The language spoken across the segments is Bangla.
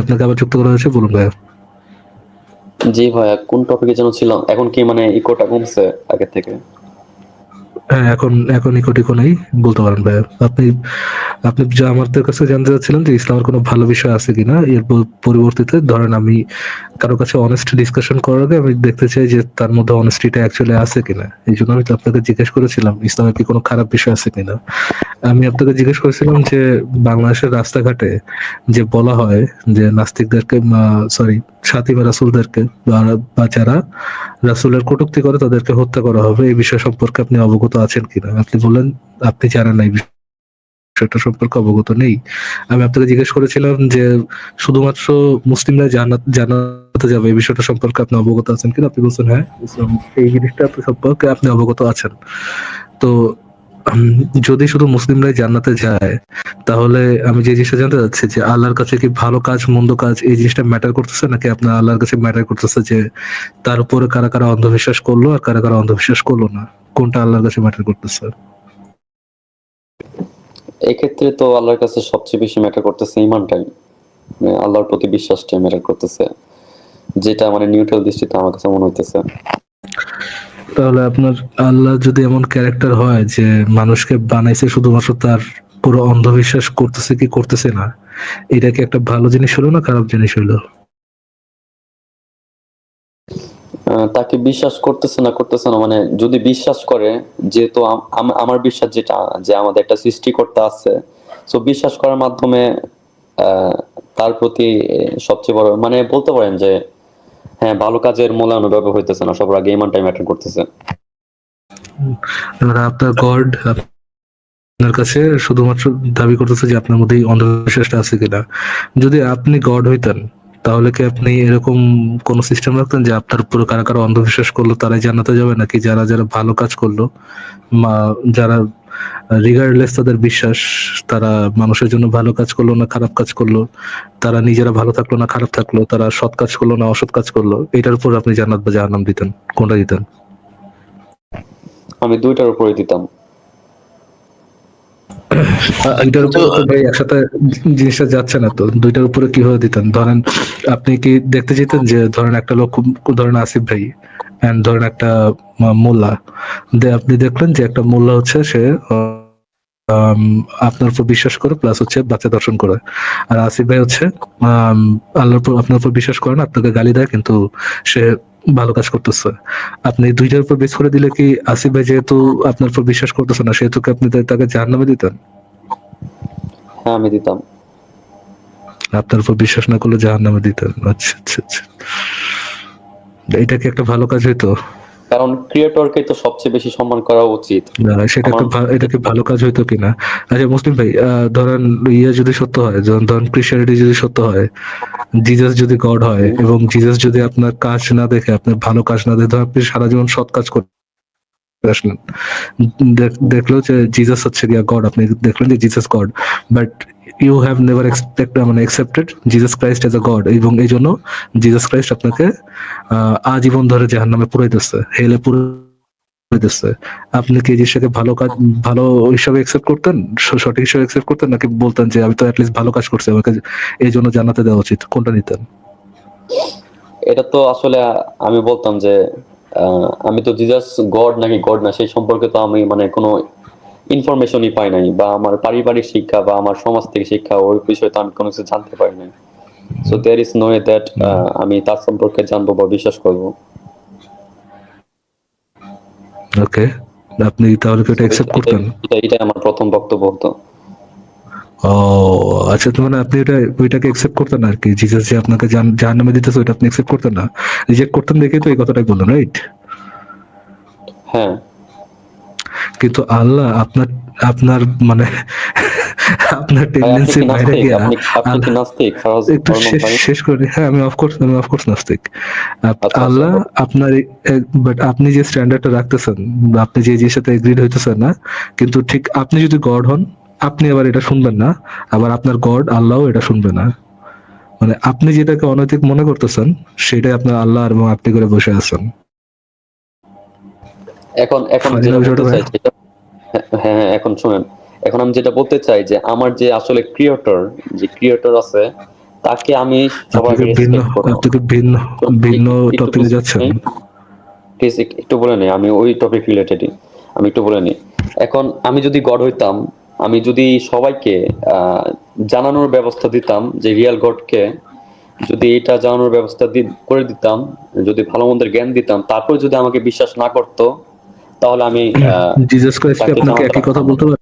আপনাকে আবার যুক্ত করা হয়েছে, বলুন ভাইয়া। জি ভাইয়া, কোন টপিকে যেন ছিলাম? এখন কি মানে ইকোটা কমছে আগে থেকে? হ্যাঁ, এখন ইকো নেই, বলতে পারেন ভাইয়া। আপনি আপনি যা আমাদের কাছে জানতে চাচ্ছিলেন যে ইসলামের কোনো ভালো বিষয় আছে কিনা, এর পরিবর্তিতে ধরেন আমি কারো কাছে অনেস্ট ডিসকাশন করার আগে আমি দেখতে চাই যে তার মধ্যে অনেস্টিটা অ্যাকচুয়ালি আছে কিনা। এই জন্য আমি তো আপনাকে জিজ্ঞেস করেছিলাম ইসলামের কি কোনো খারাপ বিষয় আছে কিনা। আমি আপনাকে জিজ্ঞেস করেছিলাম যে বাংলাদেশের রাস্তাঘাটে যে বলা হয় যে নাস্তিকদেরকে, সরি, সাতিমা রাসূলদেরকে বা যারা রাসূলের কটূক্তি করে তাদেরকে হত্যা করা হবে, এই বিষয় সম্পর্কে আপনি অবগত আছেন কিনা? আপনি বললেন আপনি জানেন না, এই বিষয়টা সম্পর্কে অবগত নেই। আমি আপনাকে জিজ্ঞেস করেছিলাম যে শুধুমাত্র মুসলিমরা জান্নাতে যাবে, এই বিষয়টা সম্পর্কে আপনি অবগত আছেন কিনা? আপনি বলছেন হ্যাঁ, ইসলাম এই জিনিসটা সম্পর্কে আপনি অবগত আছেন। তো যদি শুধু মুসলিমরাই জান্নাতে যায়, তাহলে আমি যে জিনিসটা জানতে চাচ্ছি যে আল্লাহর কাছে কি ভালো কাজ মন্দ কাজ এই জিনিসটা ম্যাটার করতেছে, নাকি আপনার আল্লাহর কাছে ম্যাটার করতেছে যে তার উপরে কারা কারা অন্ধবিশ্বাস করলো আর কারা কারা অন্ধবিশ্বাস করলো না, কোনটা আল্লাহর কাছে ম্যাটার করতেছে? এক্ষেত্রে তো আল্লাহর কাছে সবচেয়ে বেশি ম্যাটার করতেছে ইমানটাই, মানে আল্লাহর প্রতি বিশ্বাসটাই ম্যাটার করতেছে, যেটা মানে নিউট্রাল দৃষ্টিতে আমার কাছে মনে হইতেছে। তাহলে আপনার আল্লাহ যদি এমন ক্যারেক্টার হয় যে মানুষকে বানাইছে শুধুমাত্র তার পুরো অন্ধবিশ্বাস করতেছে কি করতেছে না, এটা কি একটা ভালো জিনিস হলো না খারাপ জিনিস হলো? তাকে বিশ্বাস করতেছে না মানে যদি বিশ্বাস করে, যেহেতু আমার বিশ্বাস যেটা যে আমাদের একটা সৃষ্টিকর্তা আছে, তো বিশ্বাস করার মাধ্যমে আহ, তার প্রতি সবচেয়ে বড় মানে বলতে পারেন যে হ্যাঁ, ভালো কাজের মূল্যায়ন ওইভাবে হইতেছে না, সবার আগে ইমানটাই ম্যাটার করতেছে। এবার আপনার গড আপনার কাছে শুধুমাত্র দাবি করতেছে যে আপনার মধ্যে এই অন্ধবিশ্বাসটা আছে কিনা। যদি আপনি গড হইতেন, তাহলে কি আপনি এরকম কোন সিস্টেম রাখতেন যে আপনার উপর কারা কারা অন্ধবিশ্বাস করলো তারাই জান্নাতে যাবে, নাকি যারা যারা ভালো কাজ করলো, যারা রিগার্ডলেস তাদের বিশ্বাস, তারা মানুষের জন্য ভালো কাজ করলো না খারাপ কাজ করলো, তারা নিজেরা ভালো থাকলো না খারাপ থাকলো, তারা সৎ কাজ করলো না অসৎ কাজ করলো, এটার উপর আপনি জান্নাত বা জাহান্নাম দিতেন, কোনটা দিতেন? আমি দুইটার উপরে দিতাম। এটার কিন্তু উপরে তো ভাই একসাথে জিনিসটা যাচ্ছে না তো, দুইটার উপরে কিভাবে দিতেন? ধরেন আপনি কি দেখতে যেতেন যে ধরেন একটা লোক, ধরেন আসিফ ভাই এন্ড ধরেন একটা মোল্লা, আপনি দেখলেন যে একটা মোল্লা হচ্ছে সে আপনার উপর বিশ্বাস করে প্লাস হচ্ছে বাচ্চা দর্শন করে, আর আসিফ ভাই হচ্ছে আল্লাহর উপর আপনার উপর বিশ্বাস করে না, আপনাকে গালি দেয় কিন্তু সে ভালো কাজ করতেছে। আপনি দুইটার উপর বেস করে দিলে কি আসিফ ভাই যেহেতু আপনার উপর বিশ্বাস করতেছে না সেহেতু কি আপনি তাকে জাহান্নামে দিতেন? হ্যাঁ, আমি দিতাম। আপনার উপর বিশ্বাস না করলে জাহান্নামে দিতেন? আচ্ছা আচ্ছা আচ্ছা, এটা কি একটা ভালো কাজ হইতো? কারণ ক্রিয়েটরকে তো সবচেয়ে বেশি সম্মান করা উচিত। না, সেটা আমার একটা এটা কি ভালো কাজ হইতো কিনা? আচ্ছা মুসলিম ভাই, ধরেন ইয়ে যদি সত্য হয়, ধরেন ক্রিশ্চিয়ানিটি যদি সত্য হয়, জিজাস যদি গড হয় এবং জিজাস যদি আপনার কাজ না দেখে, আপনার ভালো কাজ না দেখে, ধরেন আপনি সারা জীবন সৎ কাজ করে আসলেন, দেখলো যে জিজাস হচ্ছে গিয়া গড, আপনি দেখলেন যে Jesus God, but you have never accepted Jesus Christ as a God, এবং এই জন্য জিসাস ক্রাইস্ট আপনাকে আজীবন ধরে জাহান্নামে পুরাইতেছে, হেলে পুরাইতেছে। আপনি কি এই জিনিসটাকে ভালো কাজ, ভালো হিসাবে একসেপ্ট করতেন, সঠিক হিসাবে একসেপ্ট করতেন, নাকি বলতেন যে আমি তো অ্যাটলিস্ট ভালো কাজ করছি, আমাকে এই জন্য জান্নাতে দেওয়া উচিত, কোনটা নিতেন? এটা তো আসলে আমি বলতাম যে আমি তো জিজাস গড নাকি গড না সেই সম্পর্কে তো আমি মানে কোনো ইনফরমেশনই পাই নাই, বা আমার পারিবারিক শিক্ষা বা আমার সমাজ থেকে শিক্ষা ওই বিষয়ে তো আমি কোনো কিছু জানতে পারি নাই। So there is no way that আমি তার সম্পর্কে জানবো বা বিশ্বাস করবো। ওকে, আপনি তাহলে কি So এটা একসেপ্ট করতেন? এটাই আমার প্রথম বক্তব্য হতো। ও আচ্ছা, তো মানে আপনি ওইটাকে একসেপ্ট করতেন আর কি, জিসাস যে আপনাকে জাহান্নামে দিতেছে ওইটা আপনি একসেপ্ট করতেন না, রিজেক্ট করতেন দেখে তো এই কথাটাই বললেন, রাইট? হ্যাঁ, কিন্তু আল্লাহ আপনার আপনার মানে আপনার ভাই আপনি টেন্ডেন্সির কি বাইরে নাস্তিক? গিয়া আপনি কি আল্লাহ, নাস্তিক ফরাজ একটু অর্ণব শেষ ভাই? শেষ করে, হ্যাঁ আমি অফকোর্স নাস্তিক। আচ্ছা আচ্ছা। আল্লাহ আপনার, বাট আপনি যে স্ট্যান্ডার্ডটা রাখতেছেন বা আপনি যে জিনিসের সাথে এগ্রিড হইতেছেন না, কিন্তু ঠিক আপনি যদি গড হন, আপনি আবার এটা শুনবেন না, আবার আপনার গড আল্লাহও এটা শুনবে না। মানে আপনি যেটাকে অনৈতিক মনে করতেছেন সেটাই আপনার আল্লাহ এবং আপনি করে বসে আছেন। এখন এখন ফাজিল যেটা বিষয়টা বলতে ভাই। চাই সেটা, হ্যাঁ হ্যাঁ, এখন শুনেন। এখন আমি যেটা বলতে চাই যে আমার যে আসলে ক্রিয়েটর আছে, তাকে আমি সবার আপনি আগে কি ভিন্ন রেসপেক্ট করব। আপনি কি ভিন্ন তো ভিন্ন একটু টপিকে যাচ্ছেন? প্লিজ একটু বলে নেই, আমি ওই টপিক রিলেটেডই আমি একটু বলে নিই। এখন আমি যদি গড হইতাম, আমি যদি সবাইকে জানানোর ব্যবস্থা দিতাম যে রিয়েল গডকে, যদি এটা জানানোর ব্যবস্থা করে দিতাম, যদি ভালো মন্দের জ্ঞান দিতাম, তারপর যদি আমাকে বিশ্বাস না করতো, তাহলে আমি জিসাস ক্রাইস্ট কি তাকে আপনাকে জানাতে একই কথা পারতাম না। বলতে পারে?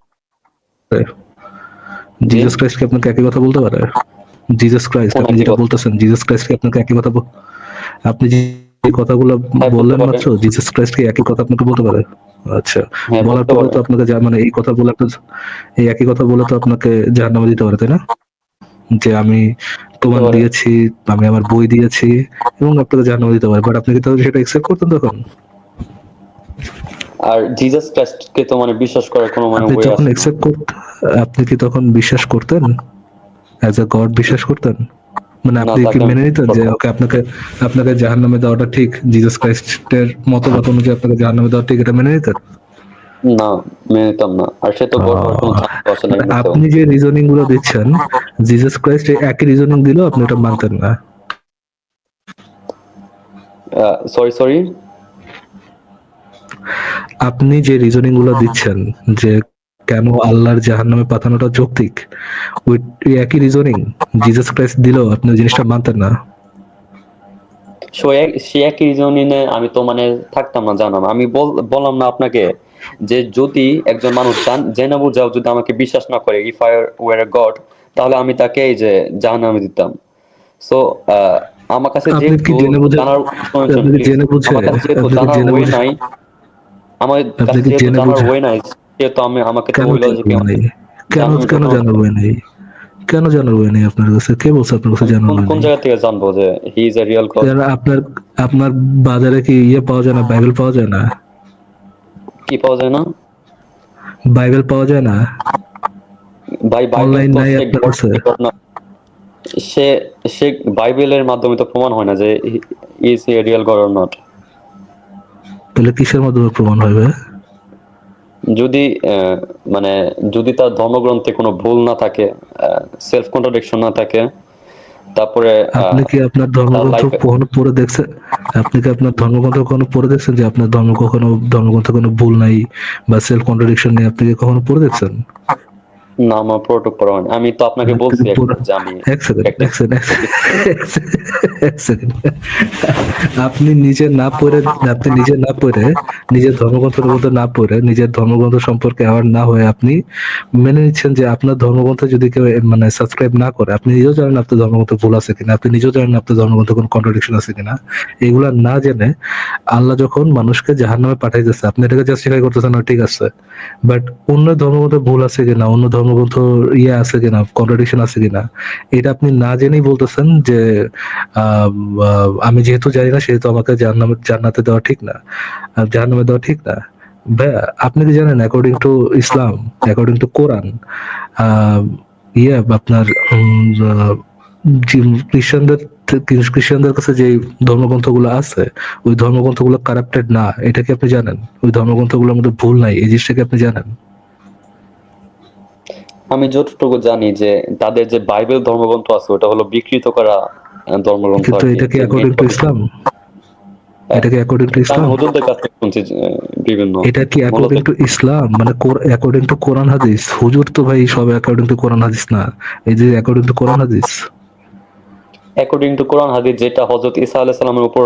জি, জিসাস ক্রাইস্ট কি আপনাকে একই কথা বলতে পারে? জিসাস ক্রাইস্ট, কোন আপনি একই যেটা কথা? বলতেছেন, জিসাস ক্রাইস্ট কি আপনাকে একই কথা আপনি যে কথাগুলো হ্যাঁ, বলতে বললেন পারে। মাত্র, জিসাস ক্রাইস্ট কি একই কথা আপনাকে বলতে পারে? আচ্ছা, হ্যাঁ, বলার বলতে পরে পারে। তো আপনাকে মানে এই কথা বলে এই একই কথা বলে তো আপনাকে জাহান্নামে দিতে পারে, তাই না? যে আমি দিতে প্রমাণ পারে। দিয়েছি, আমি আমার বই দিয়েছি, এবং আপনাকে জাহান্নামে দিতে পারে, বাট আপনি কি তাহলে সেটা একসেপ্ট করতেন তখন? আর জিসাস ক্রাইস্টকে তো মানে বিশ্বাস করার কোনো মানে আপনি ওয়ে যখন আসে না। একসেপ্ট করতেন, আপনি কি তখন বিশ্বাস করতেন, অ্যাজ এ গড বিশ্বাস করতেন? মানে না, আপনি কি তাকে আমি মেনে বিশ্বাস নিতেন যে করতাম। ওকে আপনাকে আপনাকে জাহান্নামে দেওয়াটা ঠিক, জিসাস ক্রাইস্টের মতবাদ অনুযায়ী আপনাকে জাহান্নামে দেওয়া ঠিক, এটা মেনে নিতেন? না, মেনে নিতাম না। আর সে তো গড হওয়ার কোনো আহ, চান্স আসে না মানে এমনিতেও। আপনি যে রিজনিং গুলো দিচ্ছেন, জিসাস ক্রাইস্ট এই একই রিজনিং দিলেও আপনি এটা মানতেন না। Sorry, sorry. আপনি যে রিজনিং গুলো দিচ্ছেন যে কেন আল্লাহর জাহান্নামে পাঠানোটা যৌক্তিক, ওই একই রিজনিং জিসাস ক্রাইস্ট দিলেও আপনি ওই জিনিসটা মানতেন না। সে একই রিজনিনে আমি তো মানে থাকতাম না, জানাম। আমি বললাম না আপনাকে যে যদি একজন মানুষ জেনে বুঝাও যদি আমাকে বিশ্বাস না করে, if I were A god, তাহলে আমি তাকে এই যে জাহান্নামে দিতাম। সো আমার কাছে আপনি কি যেহেতু জেনে বুঝে জানার, শুনেন আপনি কি প্লিজ, জেনে বুঝে আমার কাছে যেহেতু আপনি কি জানার জেনে ওয়ে বুঝে নাই, আমার আপনি কাছে কি যেহেতু জেনে জানার বুঝে ওয়ে নাই, সেহেতু আমাকে তো কেন ওই জানার লজিকে বই নেই? কেন জাহান্নামে কেন ঢোকানো জানার যাবে না। বই নেই? কেন জানার বই নেই আপনার কাছে? কে বলছে আপনার কাছে আমি জানার কোন বই কোন নেই? জায়গা থেকে জানবো যে he is a real god? কেন আপনার আপনার বাজারে কি ইয়ে পাওয়া যায় না, বাইবেল পাওয়া যায় না? কি পাওয়া যায় না? বাইবেল পাওয়া যায় না? ভাই, বাইবেল অনলাইন তো নাই সে আপনার গড কাছে? না। সে সে বাইবেলের মাধ্যমে তো প্রমাণ হয় না যে is he real god or not. তাহলে কিসের মাধ্যমে প্রমাণ হবে? যদি মানে যদি তার ধর্মগ্রন্থে কোনো ভুল না থাকে, সেলফ কন্ট্রাডিকশন না থাকে, তারপরে আপনি কি আপনার তার ধর্মগ্রন্থ লাইফে। কখনো পড়ে দেখছেন? আপনি কি আপনার ধর্মগ্রন্থ কখনো পড়ে দেখছেন যে আপনার ধর্মগ্রন্থে কোনো ভুল নাই বা সেলফ কন্ট্রাডিকশন নেই? আপনি কি কখনো পড়ে দেখছেন? না, আমার পুরোটুক পড়া হয়নি। আমি তো আপনাকে আপনি বলছি কি পুরো একবার যে আমি এক সেকেন্ড প্র্যাকটিস এক সেকেন্ড এক সেকেন্ড এক সেকেন্ড আপনি নিজে না পড়ে, নিজের ধর্মগ্রন্থের মধ্যে না পড়ে, নিজের ধর্মগ্রন্থ সম্পর্কে অ্যাওয়ার না হয়ে আপনি মেনে নিচ্ছেন যে আপনার ধর্মগ্রন্থ যদি কেউ মানে সাবস্ক্রাইব না করে, আপনি নিজেও জানেন না আপনার ধর্মগ্রন্থে ভুল আছে কিনা, আপনি নিজেও জানেন না আপনার ধর্মগ্রন্থে কোনো কন্ট্রাডিকশন আছে কিনা। এগুলা না জেনে আল্লাহ যখন মানুষকে জাহান্নামে পাঠাইতেছে, আপনি এটাকে জাস্টিফাই করতেছেন না, ঠিক আছে, বাট অন্য ধর্মগ্রন্থে ভুল আছে কিনা, অন্য ধর্মগ্রন্থ ইয়ে আছে কিনা, কন্ট্রাডিকশন আছে কিনা, এটা আপনি না জেনেই বলতেছেন যে আমি যেহেতু জানি না সেহেতু আমাকে জান্নাতে দেওয়া ঠিক না, জাহান্নামে দেওয়া ঠিক না। ভাইয়া, আপনি কি জানেন according to Islam, according to Quran, ah, আপনার খ্রিস্টানদের খ্রিস্টানদের কাছে যে ধর্মগ্রন্থগুলো আছে, ওই ধর্মগ্রন্থগুলো কারাপ্টেড না, এটা কি আপনি জানেন? ওই ধর্মগ্রন্থগুলোর মধ্যে ভুল নাই, এই জিনিসটা কি আপনি জানেন? আমি যতটুকু জানি যে তাদের যে বাইবেল ধর্মগ্রন্থ আছে ওটা হলো বিকৃত করা ধর্মগ্রন্থ কিন্তু আর কি। এটা কি যে অ্যাকর্ডিং টু ইসলাম? এটা কি অ্যাকর্ডিং টু এটা আমি ইসলাম? হুজুরদের কাছ থেকে শুনছি যে, বিভিন্ন এটা কি মূলত অ্যাকর্ডিং টু ইসলাম? মানে অ্যাকর্ডিং টু কোরআন হাদিস? হুজুর তো ভাই সব অ্যাকর্ডিং টু কোরআন হাদিস না, এই যে অ্যাকর্ডিং টু কোরআন হাদিস। অ্যাকর্ডিং টু কোরআন হাদিস যেটা হযরত ঈসা আলাইহিস সালামের উপর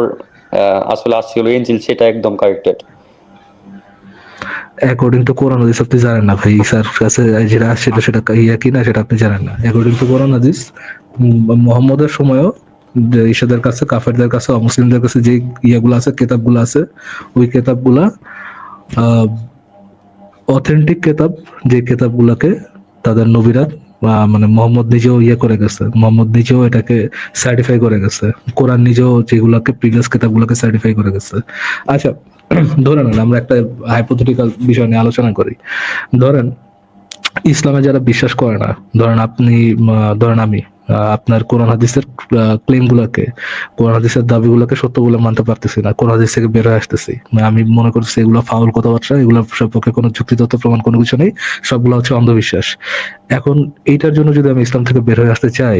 আসলে আসছিল ইনজিল, সেটা একদম কারেক্টেড। অ্যাকর্ডিং টু কোরআন হাদিস আপনি জানেন না ভাই, ঈসার কাছে যেটা আসছিল সেটা ইয়া কিনা সেটা আপনি জানেন না। অ্যাকর্ডিং টু কোরআন হাদিস মুহাম্মদের সময়ও যে ঈসাদের কাছে, কাফেরদের কাছে, অমুসলিমদের কাছে যে ইয়াগুলো আছে, কেতাবগুলো আছে, ওই কেতাবগুলা অথেন্টিক কেতাব, যে কেতাবগুলোকে তাদের নবীরা মানে মোহাম্মদ নিজেও ইয়ে করে গেছে, মোহাম্মদ নিজেও এটাকে সার্টিফাই করে গেছে, কোরআন নিজেও যেগুলোকে প্রিভিয়াস কেতাবগুলোকে সার্টিফাই করে গেছে। আচ্ছা, ধরে নেন আমরা একটা হাইপোথেটিক্যাল বিষয় নিয়ে আলোচনা করি। ধরেন ইসলামে যারা বিশ্বাস করে না, ধরেন আপনি, ধরেন আমি, আপনার কোরআন হাদিসের ক্লেম গুলাকে, কোরআন হাদিসের দাবিগুলোকে সত্য বলে মানতে পারতেছি না, কোরআন হাদিস থেকে বের হয়ে আসতেছি। মানে আমি মনে করছি এগুলো ফাউল কথাবার্তা, এগুলো সবপক্ষে কোনো যুক্তিতত্ত্ব প্রমাণ কোনো কিছু নেই, সবগুলো হচ্ছে অন্ধবিশ্বাস। এখন এইটার জন্য যদি আমি ইসলাম থেকে বের হয়ে আসতে চাই,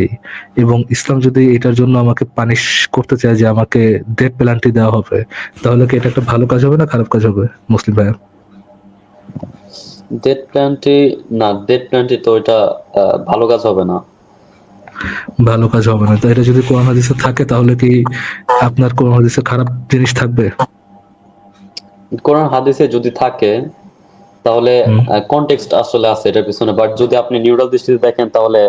এবং ইসলাম যদি এটার জন্য আমাকে পানিশ করতে চায় যে আমাকে ডেথ পেনাল্টি দেওয়া হবে, তাহলে কি এটা একটা ভালো কাজ হবে না খারাপ কাজ হবে মুসলিম ভাইয়া? ডেথ পেনাল্টি না, ডেথ পেনাল্টি তো এটা ভালো কাজ হবে না। ভালো কাজ হবে না। তো এটা যদি কোরআন হাদিসে থাকে তাহলে কি আপনার কোরআন হাদিসে খারাপ জিনিস থাকবে? কোরআন হাদিসে যদি থাকে তাহলে কনটেক্সট আসলে আছে এটার পিছনে, বাট যদি আপনি নিউট্রাল দৃষ্টিতে দেখেন তাহলে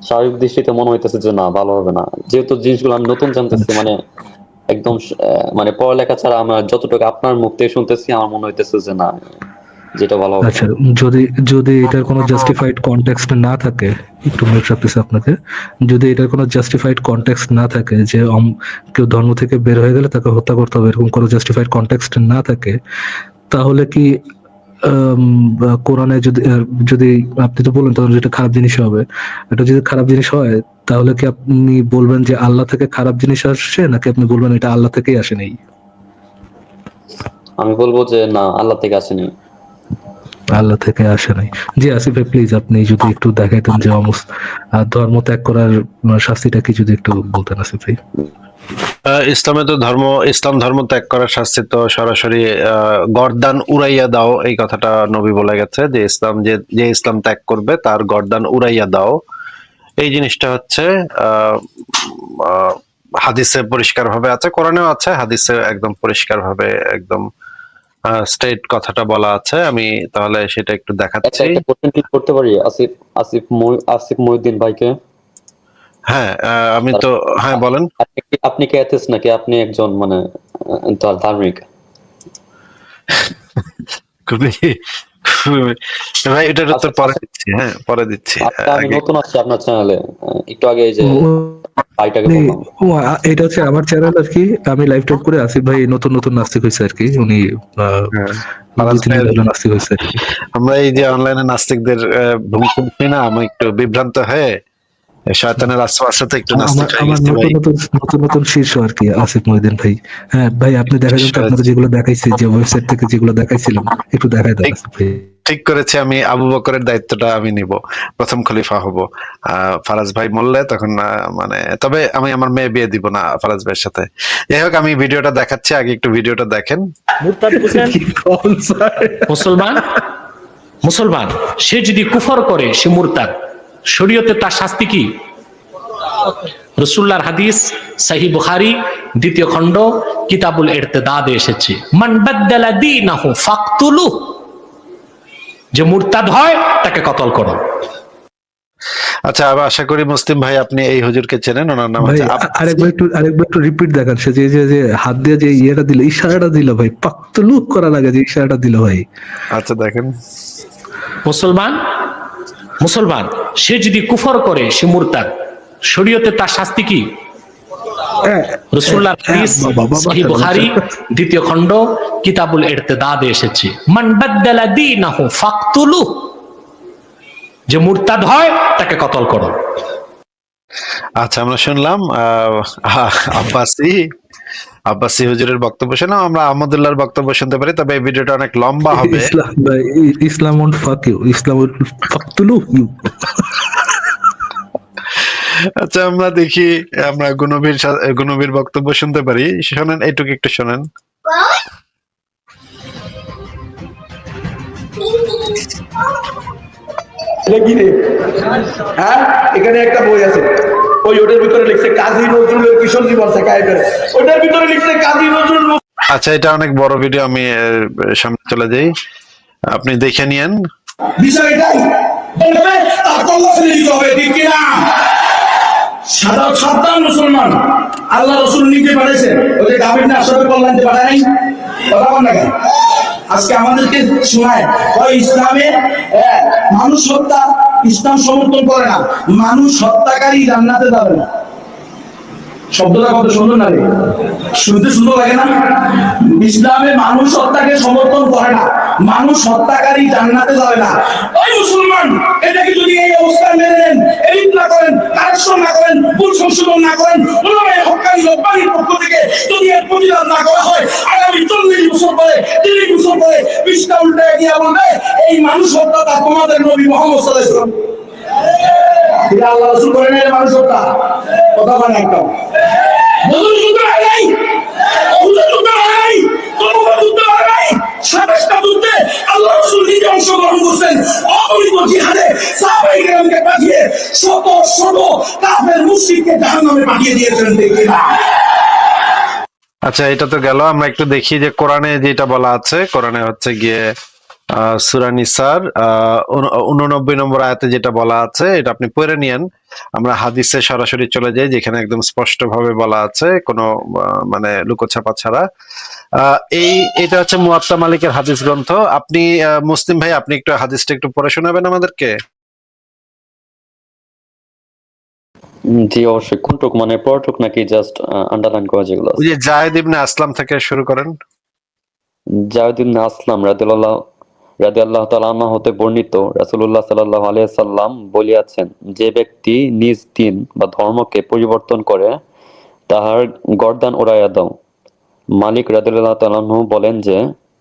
স্বাভাবিক দৃষ্টিতে মনে হইতেছে যে না, ভালো হবে না, যেহেতু জিনিসগুলো আমি নতুন জানতেছি। মানে একদম মানে পড়ালেখা ছাড়া আমার যতটুকু আপনার মুখ থেকে শুনতেছি, আমার মনে হইতেছে যে না, যেটা ভালো হবে আচ্ছা, না। যদি যদি এটার কোনো জাস্টিফাইড কনটেক্সট না থাকে, একটু মিউট রাখতেছি আপনাকে, যদি এটার কোনো জাস্টিফাইড কনটেক্সট না থাকে যে কেউ ধর্ম থেকে বের হয়ে গেলে তাকে হত্যা করতে হবে, এরকম কোনো জাস্টিফাইড কনটেক্সট না থাকে, তাহলে কি কোরআনে যদি যদি আপনি তো বললেন তাহলে যেটা খারাপ জিনিস হবে, এটা যদি খারাপ জিনিস হয় তাহলে কি আপনি বলবেন যে আল্লাহ থেকে খারাপ জিনিস আসছে, নাকি আপনি বলবেন এটা আল্লাহ থেকেই আসেনি? আমি বলবো যে না, আল্লাহ থেকে আসেনি। আল্লাহ থেকে আসে নাই। জি আসিফ ভাই, প্লিজ আপনি যদি একটু দেখাইতেন যে ধর্ম ত্যাগ করার শাস্তিটা কি, যদি একটু বলতেন আসিফ ভাই। ইসলামে তো ইসলাম ধর্ম ত্যাগ করার শাস্তি তো সরাসরি গর্দান উড়াইয়া দাও, এই কথাটা নবী বলে গেছে যে ইসলাম যে ইসলাম ত্যাগ করবে তার গর্দান উড়াইয়া দাও। এই জিনিসটা হচ্ছে হাদিসে পরিষ্কার ভাবে আছে, কোরআনেও আছে, হাদিসে একদম পরিষ্কার ভাবে একদম স্ট্রেট কথাটা বলা আছে। আমি তাহলে সেটা একটু দেখাচ্ছি। একটা কোশ্চেন ক্লিক করতে পারি আসিফ মহিউদ্দিন ভাইকে? হ্যাঁ, আমি তো, হ্যাঁ বলেন। আপনি কি এথিস্ট নাকি আপনি একজন মানে ধার্মিক? ভাই এটার উত্তর পরে দিচ্ছি, হ্যাঁ পরে দিচ্ছি। আমি নতুন আসছি আপনার চ্যানেলে, একটু আগে এই যে ভাইটাকে বললাম। এটা হচ্ছে আমার চ্যানেল আর কি, আমি লাইভ টাইপ করে আসিফ ভাই নতুন নতুন নাস্তিক হয়েছে আর কি, উনি 2-3 দিন হলো নাস্তিক হয়েছে আর কি। আমরা এই যে অনলাইনে নাস্তিকদের ভূমিকা শুনি না, আমি একটু বিভ্রান্ত হয়ে শয়তানের আশ্বাসে একটু নাস্তিক হয়ে আমার গেছি ভাই। নতুন নতুন শীর্ষ আর কি আসিফ মহিউদ্দিন ভাই। হ্যাঁ ভাই, আপনি দেখাইছেন তো, আপনারা যেগুলো দেখাইছে যে ওয়েবসাইট থেকে যেগুলো দেখাইছিলাম, একটু দেখাই দেন আসিফ ভাই। ঠিক করেছি, আমি আবু বকরের দায়িত্বটা আমি নিব, প্রথম খলিফা হব। ফারাজ ভাই বললে তখন মানে, তবে আমি আমার মেয়ে বিয়ে দিব না ফারাজ ভাইয়ের সাথে। যাই হোক, আমি ভিডিওটা দেখাচ্ছি, আগে একটু ভিডিওটা দেখেন। মুসলমান সে যদি কুফর করে সে মুরতাদ, শরীয়তে তার শাস্তি কি? রাসূলুল্লাহর হাদিস সহিহ বুখারী 2য় খণ্ড কিতাবুল ইরতিদাদে এসেছে, মান বাদদালা দীনাহু ফাকতুলু, যে মুরতাদ হয় তাকে কতল করো। আচ্ছা, আবার আশা করি মুসলিম ভাই আপনি এই হুজুরকে চেনেন, ওনার নাম ভাই হচ্ছে আরেকবার একটু রিপিট দেখান, সে যে হাত দিয়ে যে ইয়েটা দিল, ইশারাটা দিল ভাই, পাক্তলু করা লাগে যে ইশারাটা দিল ভাই। আচ্ছা দেখেন, মুসলমান সে যদি কুফর করে সে মুরতাদ, শরীয়তে তার শাস্তি কি? রাসূলুল্লাহর হাদিস সহিহ বুখারী 2য় খণ্ড কিতাবুল ইরতিদাদে এসেছে, মান বাদদালা দীনাহু ফাকতুলু, যে মুরতাদ হয় তাকে কতল করো। আচ্ছা আমরা শুনলাম আব্বাসী হুজুরের বক্তব্য শুনলাম, আমরা আহমদুল্লাহর বক্তব্য শুনতে পারি, তবে এই ভিডিওটা অনেক লম্বা হবে। Islam won't fuck you, Islam will ফাকতুলু ইউ। আচ্ছা আমরা দেখি, আমরা গুনবীর বক্তব্য শুনতে পারি, শোনেন এইটুকু একটু শোনেন। হ্যাঁ, এখানে একটা বই আছে, ওটার ভিতরে লিখছে কাজী নজরুলের কিশোর জীবন শেখাইবেন, ওটার ভিতরে লিখছে কাজী নজরুল। আচ্ছা, এটা অনেক বড় ভিডিও, আমি সামনে চলে যাই, আপনি দেখে নিয়েন বিষয়টাই হবে, ঠিক কিনা? সাধারণ মুসলমান আল্লাহ রসুল নিজে পাঠাইছেন, ওই যে গাভীর না আসলে বললেন যে পাঠায় নাই, কথা বল না কেন? আজকে আমাদেরকে শোনায় ইসলামে মানুষ হত্যা ইসলাম সমর্থন করে না, মানুষ হত্যাকারী জান্নাতে যাবে না। শব্দটা কত সুন্দর না রে? শুনতে সুন্দর লাগে না? ইসলামে মানুষ হত্যাকে সমর্থন করে না, মানুষ হত্যাকারী জান্নাতে যাবে না। ওই মুসলমান, এটাকে যদি এই অবস্থায় মেনে নেন, এডিট না করেন, কারেকশন না করেন, ভুল সংশোধন না করেন, উলামায়ে হক্কানি রব্বানির পক্ষ থেকে যদি এর প্রতিবাদ না করা হয়, আগামী 40 বছর পরে, 30 বছর পরে পৃষ্ঠা উল্টায় গিয়ে বলবে এই মানুষ হত্যাটা তোমাদের নবী মুহাম্মদ সাল্লাল্লাহু আলাইহি ওয়াসাল্লাম। এটা আল্লাহ রাসূল করেন না, মানুষ হত্যা। কথা বলেন একদম। বদর যুদ্ধ হয় নাই, উহুদ যুদ্ধ হয় নাই, তরবারি যুদ্ধ হয় নাই, 27টা যুদ্ধে আল্লাহ রাসূল নিজে অংশগ্রহণ করছেন। অগণিত জিহাদে সাহাবায়ে কেরামকে পাঠিয়ে শত শত কাফের মুশরিককে জাহান্নামে পাঠিয়ে দিয়েছেন, দেখি না? আচ্ছা, এটা তো গেল। আমরা একটু দেখি যে কোরআনে যেটা বলা আছে। কোরআনে হচ্ছে গিয়ে সূরা নিসার 89 নম্বর আয়াতে যেটা বলা আছে, এটা আপনি পড়ে নিয়েন। আমরা হাদিসে সরাসরি চলে যাই, যেখানে একদম স্পষ্ট ভাবে বলা আছে, কোনো মানে লুকোছাপা ছাড়া। এটা হচ্ছে মুয়াত্তা মালিকের হাদিস গ্রন্থ। আপনি মুসলিম ভাই, আপনি একটু হাদিসটা একটু পড়ে শোনাবেন আমাদেরকে? জি অবশ্যই। কোনটুক মানে পড়টুক নাকি জাস্ট আন্ডারলাইন করা যেগুলো ওই আছে? যে জায়েদ ইবনে আসলাম থেকে শুরু করেন। জায়েদ ইবনে আসলাম রাদিয়াল্লাহু তাআলা আনহু হতে বর্ণিত, রাসূলুল্লাহ সাল্লাল্লাহু আলাইহি সাল্লাম বলিয়াছেন, যে ব্যক্তি নিজ দিন বা ধর্মকে পরিবর্তন করে তাহার গর্দান উড়াইয়া দাও। মালিক রাদিয়াল্লাহু তাআলা আনহু বলেন যে,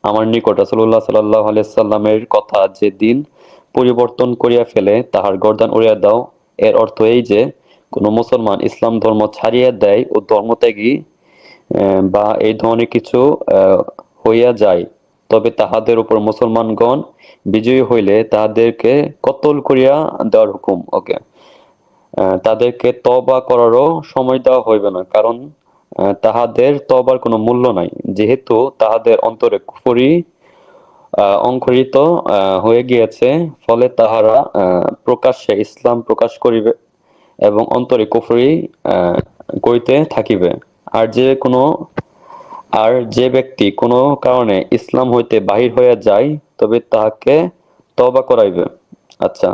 আমার নিকট রাসূলুল্লাহ সাল্লাল্লাহু আলাইহি সাল্লামের কথা, যে দিন পরিবর্তন করিয়া ফেলে তাহার গর্দান উড়াইয়া দাও, এর অর্থ এই যে কোন মুসলমান ইসলাম ধর্ম ছাড়িয়া দেয় ও ধর্মত্যাগী বা এই ধরনের কিছু হইয়া যায়, তবে তাহাদের উপর মুসলমানগণ বিজয়ী হইলে তাহাদেরকে কতল করিয়া দেওয়ার হুকুম। ওকে, তাদেরকে তওবা করারও সময় দেওয়া হইবে না, কারণ তাহাদের তওবার কোনো মূল্য নাই, যেহেতু তাহাদের অন্তরে কুফরি অঙ্কুরিত হয়ে গিয়েছে, ফলে তাহারা প্রকাশ্যে ইসলাম প্রকাশ করিবে এবং অন্তরে কুফরি করিতে থাকিবে। আর যে ব্যক্তি কোনো কারণে ইসলাম হইতে বাহির হইয়া যায়, তবে তাহাকে তওবা করাইবে। আচ্ছা,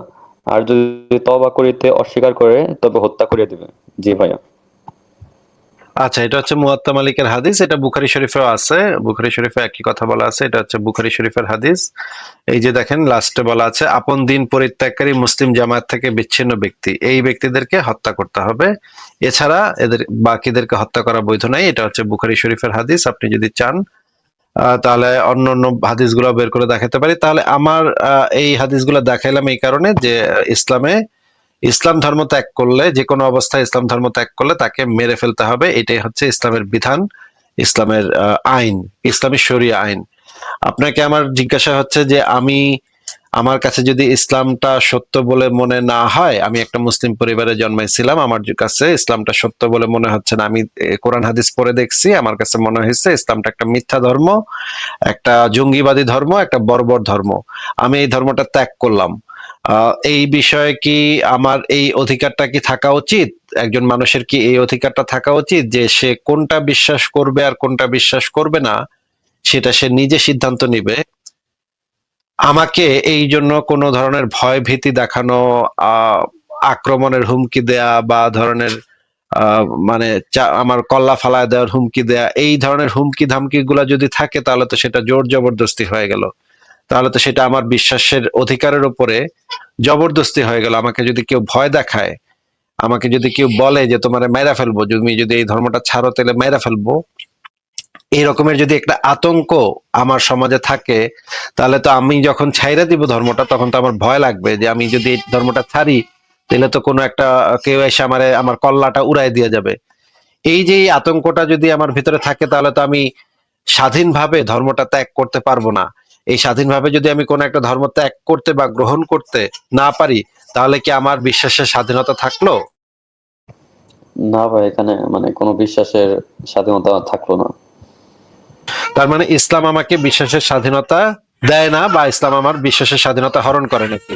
আর যদি তওবা করিতে অস্বীকার করে, তবে হত্যা করিয়া দিবে। জি ভাইয়া। আচ্ছা, এটা হচ্ছে মুয়াত্তা মালিকের হাদিস। এটা বুখারী শরীফেও আছে। বুখারী শরীফে একই কথা বলা আছে। এটা হচ্ছে বুখারী শরীফের হাদিস। এই যে দেখেন, লাস্টে বলা আছে, আপন দিন পরিত্যাগকারী মুসলিম জামায়াত থেকে বিচ্ছিন্ন ব্যক্তি, এই ব্যক্তিদেরকে হত্যা করতে হবে। এছাড়া এদের বাকিদেরকে হত্যা করা বৈধ নাই। এটা হচ্ছে বুখারী শরীফের হাদিস। আপনি যদি চান তাহলে অন্য অন্য হাদিসগুলো বের করে দেখাতে পারি। তাহলে আমার এই হাদিসগুলো দেখাইলাম এই কারণে যে ইসলাম ধর্ম ত্যাগ করলে, যে কোনো অবস্থায় ইসলাম ধর্ম ত্যাগ করলে তাকে মেরে ফেলতে হবে। এটাই হচ্ছে ইসলামের বিধান, ইসলামের আইন, ইসলামী শরিয়া আইন। আপনাকে আমার জিজ্ঞাসা হচ্ছে যে আমার কাছে যদি ইসলামটা সত্য বলে মনে না হয়, আমি একটা মুসলিম পরিবারে জন্মাইছিলাম, আমার কাছে ইসলামটা সত্য বলে মনে হচ্ছে না, আমি কোরআন হাদিস পড়ে দেখছি, আমার কাছে মনে হয়েছে ইসলামটা একটা মিথ্যা ধর্ম, একটা জঙ্গিবাদী ধর্ম, একটা বর্বর ধর্ম, আমি এই ধর্মটা ত্যাগ করলাম। এই বিষয়ে কি আমার এই অধিকারটা কি থাকা উচিত? একজন মানুষের কি এই অধিকারটা থাকা উচিত যে সে কোনটা বিশ্বাস করবে আর কোনটা বিশ্বাস করবে না, সেটা সে নিজে সিদ্ধান্ত নিবে? আমাকে এই জন্য কোনো ধরনের ভয় ভীতি দেখানো, আক্রমণের হুমকি দেয়া বা ধরনের মানে আমার কল্লা ফালায় দেওয়ার হুমকি দেয়া, এই ধরনের হুমকি ধামকি গুলা যদি থাকে, তাহলে তো সেটা জোর জবরদস্তি হয়ে গেল। তাহলে তো সেটা আমার বিশ্বাসের অধিকারের উপরে জবরদস্তি হয়ে গেল। আমাকে যদি কেউ ভয় দেখায়, আমাকে যদি কেউ বলে যে তোমার মেরা ফেলবো, তুমি যদি এই ধর্মটা ছাড়ো তাহলে মেরা ফেলবো, এই রকমের যদি একটা আতঙ্ক আমার সমাজে থাকে, তাহলে তো আমি যখন ছাইরা দিব ধর্মটা, তখন তো আমার ভয় লাগবে যে আমি যদি এই ধর্মটা ছাড়ি, তাহলে তো কোনো একটা কেউ এসে আমার কল্লাটা উড়াই দিয়ে যাবে। এই যে এই আতঙ্কটা যদি আমার ভিতরে থাকে, তাহলে তো আমি স্বাধীনভাবে ধর্মটা ত্যাগ করতে পারবো না। এই স্বাধীনভাবে যদি আমি কোনো একটা ধর্ম ত্যাগ করতে বা গ্রহণ করতে না পারি, তাহলে কি আমার বিশ্বাসের স্বাধীনতা থাকলো? না ভাই, এখানে মানে কোনো বিশ্বাসের স্বাধীনতা থাকলো না। তার মানে ইসলাম আমাকে বিশ্বাসের স্বাধীনতা দেয় না, বা ইসলাম আমার বিশ্বাসের স্বাধীনতা হরণ করে নাকি?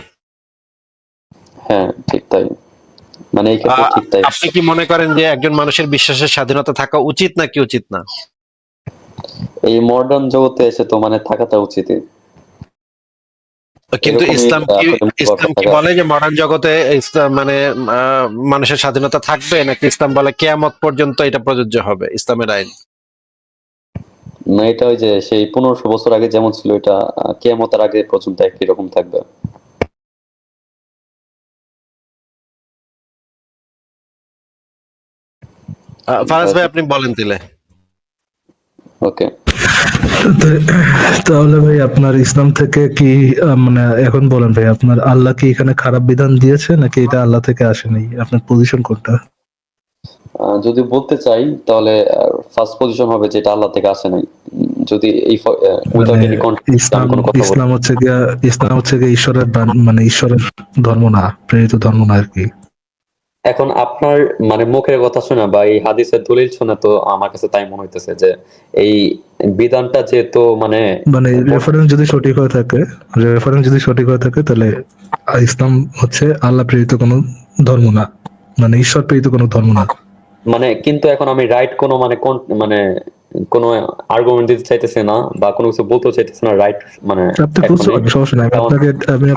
হ্যাঁ, ঠিক তাই। মানে এই ক্ষেত্রে ঠিক তাই। আপনি কি মনে করেন যে একজন মানুষের বিশ্বাসের স্বাধীনতা থাকা উচিত নাকি উচিত না? এই মডার্ন জগতে এসে তো মানে থাকাটা উচিতই। কিন্তু এরকমই ইসলাম কি আসলে মূল্য ইসলাম কি থাকা। বলে যে মডার্ন জগতে ইসলাম মানে মানুষের স্বাধীনতা থাকবে, নাকি ইসলাম বলে কিয়ামত পর্যন্ত এটা প্রযোজ্য হবে ইসলামের আইন? না, এটা ওই যে সেই 1500 বছর আগে যেমন ছিল এটা কিয়ামতের আগে পর্যন্ত একই রকম থাকবে। ফারাজ ভাই আপনি বলেন দিলে। ওকে। তো- তাহলে ভাই আপনার ইসলাম থেকে কি মানে এখন বলেন ভাই, আপনার আল্লাহ কি এখানে খারাপ বিধান দিয়েছে নাকি এটা আল্লাহ থেকে আসেনি? আপনার পজিশন কোনটা? যদি বলতে চাই তাহলে ফার্স্ট পজিশন হবে যেটা আল্লাহ থেকে আসে নাই। যদি এই মানে উইদাউট এনি কন্ট্রাডিকশন আমি ইসলাম কোনো কথা বলি। ইসলাম হচ্ছে গিয়ে ঈশ্বরের মানে ঈশ্বরের ধর্ম না, প্রেরিত ধর্ম না আর কি। এখন আপনার মানে মুখের কথা শোনা বা এই হাদিসের দলিল শোনা তো আমার কাছে তাই মনে হইতেছে যে এই বিধানটা যেহেতু মানে মানে রেফারেন্স যদি সঠিক হয়ে থাকে তাহলে ইসলাম হচ্ছে আল্লাহ প্রেরিত কোনো ধর্ম না, মানে ঈশ্বর প্রেরিত কোনো ধর্ম না। মানে কিন্তু এখন আমি রাইট কোনো মানে মানে কোনো আর্গুমেন্ট দিতে চাইতেছে না বা কোনো কিছু বলতে চাইতেছে না রাইট মানে আপনি বুঝতে এখনই। পারেন, সমস্যা নাই। কারণ কারণ এই আমি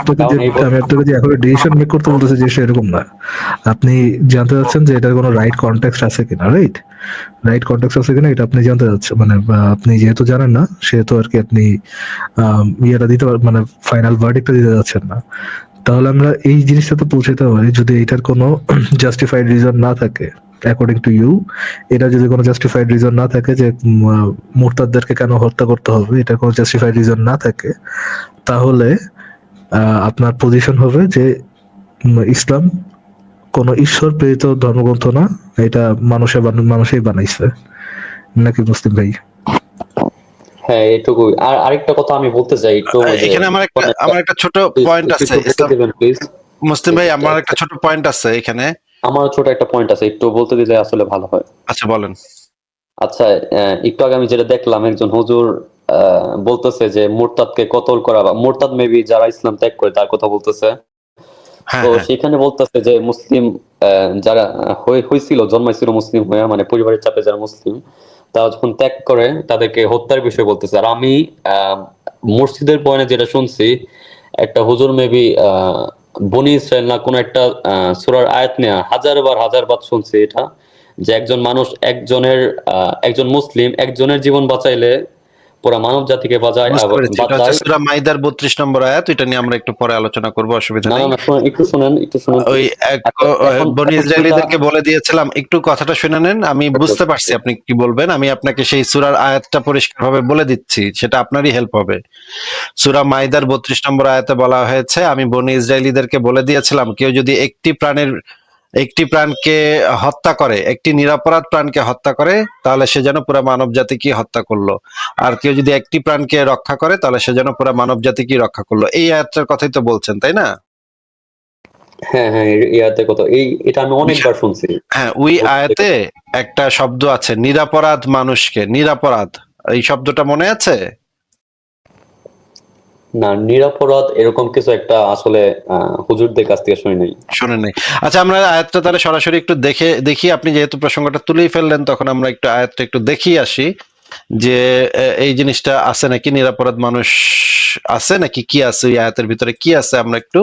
আপনাকে যে এখন ডিসিশন মেক করতে বলতেছি যে সেরকম না। আপনি জানতে চাচ্ছেন যে এটার কোনো রাইট কনটেক্সট আছে কিনা, রাইট? রাইট কনটেক্সট আছে কিনা এটা আপনি জানতে চাচ্ছেন, মানে আপনি যেহেতু জানেন না সেহেতু আর কি আপনি ইয়েটা দিতে মানে ফাইনাল ভার্ডিক্টটা দিতে যাচ্ছেন না। তাহলে আমরা এই জিনিসটা তো পৌঁছাতে পারি, যদি এটার কোনো জাস্টিফাইড রিজন না থাকে অ্যাকর্ডিং টু ইউ, এটা যদি কোনো জাস্টিফাইড রিজন না থাকে যে মুরতাদদেরকে কেন হত্যা করতে হবে, এটা কোনো জাস্টিফাইড রিজন না থাকে, তাহলে আপনার পজিশন হবে যে ইসলাম কোনো ঈশ্বর প্রেরিত ধর্মগ্রন্থ না, এটা মানুষই বানাইছে। নাকি মুসলিম ভাই? হ্যাঁ এটুকুই। আর আরেকটা কথা আমি বলতে চাই একটু ওই যে এখানে আমার একটা ছোট পয়েন্ট আছে ইসলাম। প্লিজ। মুসলিম ভাই আমার একটা ছোট পয়েন্ট আছে এখানে। আমার ছোট একটা পয়েন্ট আছে, একটু বলতে দিলে আসলে ভালো হয়। আচ্ছা বলেন। আচ্ছা, একটু আগে আমি যেটা দেখলাম একজন হুজুর বলতেছে যে মুরতাদকে কতল করা বা মুরতাদ মেবি যারা ইসলাম ত্যাগ করে তার কথা বলতেছে। হ্যাঁ তো হ্যাঁ সেখানে বলতেছে যে মুসলিম যারা হয়েছিল জন্মাইছিল মুসলিম হয়ে মানে পরিবারের চাপে যারা মুসলিম তারা যখন ত্যাগ করে তাদেরকে হত্যার বিষয় বলতেছে। আর আমি মসজিদের পয়েন্টে যেটা শুনছি একটা হুজুর মেবি বনি ইসরায়েল না কোন একটা সূরার আয়াত নেয়া হাজার বার শুনছি এটা, যে একজন মানুষ একজন মুসলিম একজনের জীবন বাঁচাইলে পুরা মানব জাতিকে বুঝতে পেরেছি। এটা হচ্ছে বাঁচায়। সূরা মাইদার 32 নম্বর আয়াত। এটা নিয়ে আমরা একটু পরে আলোচনা করব, অসুবিধা না না নেই। না, একটু শুনেন ওই প্লিজ। এখন বনি এখন দুইটা ইসরায়েলীদেরকে বলে দিয়েছিলাম, একটু কথাটা শুনে নেন। আমি বুঝতে পারছি আপনি কি বলবেন। আমি আপনাকে সেই সূরার আয়াতটা পরিষ্কারভাবে বলে দিচ্ছি, সেটা আপনারই হেল্প হবে। সূরা মাইদার 32 নম্বর আয়াতে বলা হয়েছে, আমি বনি ইসরায়েলীদেরকে বলে দিয়েছিলাম কেউ যদি একটি প্রাণকে হত্যা করে, একটি নিরপরাধ প্রাণকে হত্যা করে, তাহলে সে যেন পুরো মানব জাতিকে হত্যা করলো। আর কেউ যদি একটি প্রাণকে রক্ষা করে তাহলে সে যেন পুরো মানব জাতিকে রক্ষা করলো। এই আয়াতটার কথাই তো বলছেন, তাই না? হ্যাঁ হ্যাঁ, ইয়াতে কত এটা আমি অনেকবার শুনছি। হ্যাঁ, ওই আয়াতে একটা শব্দ আছে, নিরাপরাধ মানুষকে, নিরাপরাধ, এই শব্দটা মনে আছে? না, নিরপরাধ এরকম কিছু একটা আসলে হুজুরদের কাছ থেকে শুনি নাই। শুনেন নাই? আচ্ছা আমরা আয়াতটা তাহলে সরাসরি একটু দেখি। আপনি যেহেতু প্রসঙ্গটা তুলেই ফেললেন, তখন আমরা একটু আয়াতটা একটু দেখিয়ে আসি যে এই জিনিসটা আছে নাকি, নিরাপরাধ মানুষ আছে নাকি, কি আছে ওই আয়াতের ভিতরে, কি আছে। আমরা একটু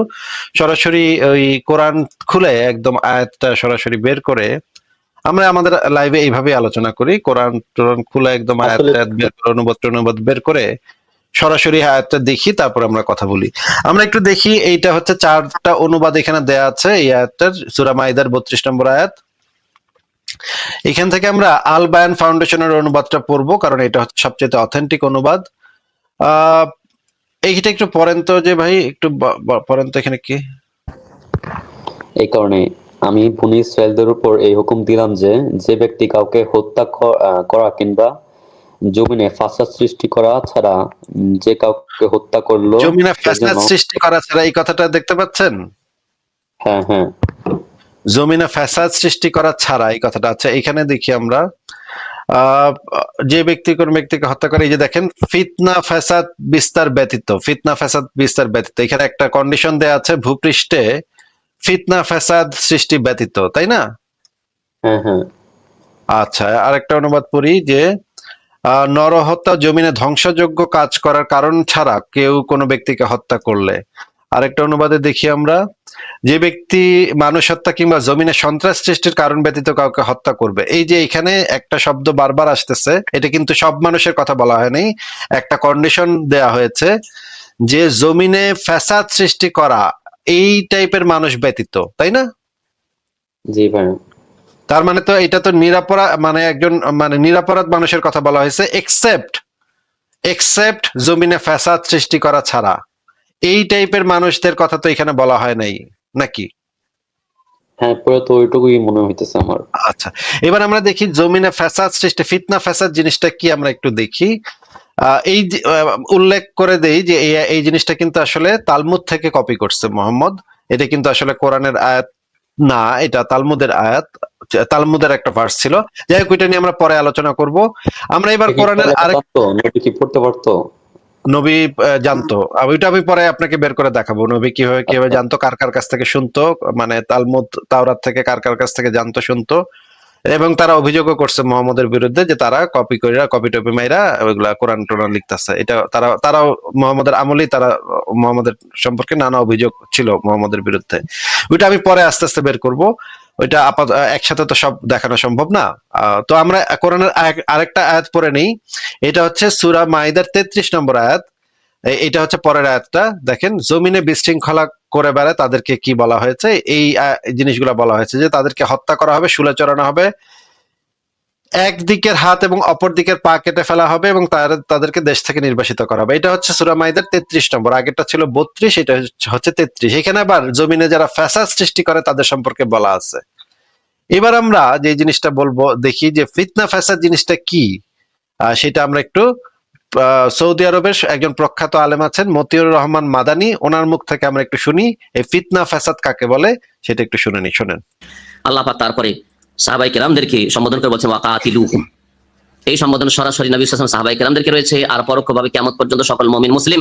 সরাসরি ওই কোরআন খুলে একদম আয়াতটা সরাসরি বের করে, আমরা আমাদের লাইভে এইভাবে আলোচনা করি, টোরান খুলে একদম আসলে আয়াত বের করে, অনুবাদ বের করে সরাসরি আয়াতটা দেখি, তারপর আমরা কথা বলি। আমরা একটু দেখি, এইটা হচ্ছে 4টা অনুবাদ এখানে দেয়া আছে এই আয়াতটার, সূরা মাইদার 32 নম্বর আয়াত। এখান থেকে আমরা আল বায়ান ফাউন্ডেশনের অনুবাদটা পড়বো, কারণ এটা হচ্ছে সবচেয়ে অথেন্টিক অনুবাদ। এইটা একটু পড়েন তো যে ভাই, একটু পড়েন তো এখানে কি। এই কারণে আমি বনী ইসরায়েলদের উপর এই হুকুম দিলাম যে যে ব্যক্তি কাউকে হত্যা করা কিংবা জমিনে ফাসাদ সৃষ্টি করা ছাড়া যে কাউকে হত্যা করলো জমিনে সে যেন, ফাসাদ সৃষ্টি করা ছাড়া, এই কথাটা দেখতে পাচ্ছেন? হ্যাঁ হ্যাঁ জমিনে ফাসাদ সৃষ্টি করা ছাড়া, এই কথাটা আছে এখানে। দেখি আমরা যে ব্যক্তি কোন ব্যক্তিকে হত্যা করে, এই যে দেখেন, ফিতনা ফাসাদ বিস্তার ব্যতীত, এখানে একটা কন্ডিশন দেয়া আছে, ভূপৃষ্ঠে ফিতনা ফাসাদ সৃষ্টি ব্যতীত, তাই না? হ্যাঁ হ্যাঁ। আচ্ছা, আরেকটা অনুবাদ পড়ি যে নরহত্যা জমিনে ধ্বংসযোগ্য কাজ করার কারণ ছাড়া কেউ কোনো ব্যক্তিকে হত্যা করলে। আরেকটা অনুবাদে দেখি আমরা, যে ব্যক্তি মানুষ হত্যা কিংবা জমিনে সন্ত্রাস সৃষ্টির কারণ ব্যতীত কাউকে হত্যা করবে। এই যে এখানে একটা শব্দ বারবার আসতেছে, এটা কিন্তু সব মানুষের কথা বলা হয়নি, একটা কন্ডিশন দেয়া হয়েছে যে জমিনে ফ্যাসাদ সৃষ্টি করা এই টাইপের মানুষ ব্যতীত, তাই না? জি ভাই। তার মানে তো এটা তো নিরাপরাধ, মানে একজন মানে নিরাপরাধ মানুষের কথা বলা হয়েছে, এক্সেপ্ট জমিনে ফ্যাসাদ সৃষ্টি করা ছাড়া। এই টাইপের মানুষদের কথা তো এখানে বলা হয় নাই নাকি? হ্যাঁ, পুরো তো ওইটুকুই মনে হইতেছে আমার। আচ্ছা, এবার আমরা দেখি জমিনে ফ্যাসাদ সৃষ্টি, ফিতনা ফ্যাসাদ জিনিসটা কি আমরা একটু দেখি। উল্লেখ করে দেই যে এই জিনিসটা কিন্তু আসলে তালমুদ থেকে কপি করছে মোহাম্মদ। এটা কিন্তু আসলে কোরআনের আয়াত না, এটা তালমুদের আয়াত, তালমুদের একটা ভার্স ছিল। যাই হোক, ওইটা নিয়ে আমরা পরে আলোচনা করব। আমরা এবার কোরআনের আরেক নবী কি পড়তে পারতো? নবী জানতো, ওইটা আমি পরে আপনাকে বের করে দেখাবো নবী কিভাবে জানতো, কার কার কাছ থেকে শুনতো, মানে তালমুদ তাওরাত থেকে কার কার কাছ থেকে জানতো শুনতো। এবং তারা অভিযোগও করছে মোহাম্মদের বিরুদ্ধে যে তারা কপি টপি মাইরা ওইগুলা কোরআন টোরআন লিখতেছে। এটা তারাও মোহাম্মদের আমলেই তারা মোহাম্মদের সম্পর্কে নানা অভিযোগ ছিল মোহাম্মদের বিরুদ্ধে। ওইটা আমি পরে আস্তে আস্তে বের করব, ওইটা একসাথে তো সব দেখানো সম্ভব না। তো আমরা কোরআনের আরেকটা আয়াত পড়ে নেই। এটা হচ্ছে সূরা মাইদার 33 নম্বর আয়াত। এটা হচ্ছে পরের আয়াতটা, দেখেন, জমিনে বিশৃঙ্খলা করে বেড়ায় তাদেরকে কি বলা হয়েছে, এই জিনিসগুলো বলা হয়েছে যে তাদেরকে হত্যা করা হবে, শুলে চড়ানো হবে, একদিকের হাত এবং অপর দিকের পা কেটে ফেলা হবে এবং তাদেরকে দেশ থেকে নির্বাসিত করা হবে। এটা হচ্ছে সূরা মাইদার 33 নম্বর, আগেরটা ছিল 32, এটা হচ্ছে 33। এখানে আবার জমিনে যারা ফ্যাসাদ সৃষ্টি করে তাদের সম্পর্কে বলা আছে। এবার আমরা যে জিনিসটা বলবো, দেখি যে ফিতনা ফ্যাসাদ জিনিসটা কি, সেটা আমরা একটু সৌদি আরবের একজন প্রখ্যাত আলেম আছেন মতিউর রহমান মাদানী, ওনার মুখ থেকে আমরা একটু শুনি এই ফিতনা ফাসাদ কাকে বলে, সেটা একটু শুনেন। আল্লাহ পাক তারপরে সাহাবাই কেরামদেরকে সম্বোধন করে বলছেন ওয়াকাতিলুহুম। এই সম্বোধন সরাসরি নবী সাল্লাল্লাহু আলাইহি ওয়াসাল্লাম সাহাবাই কেরামদেরকে রয়েছে, আর পরোক্ষভাবে কিয়ামত পর্যন্ত সকল মুমিন মুসলিম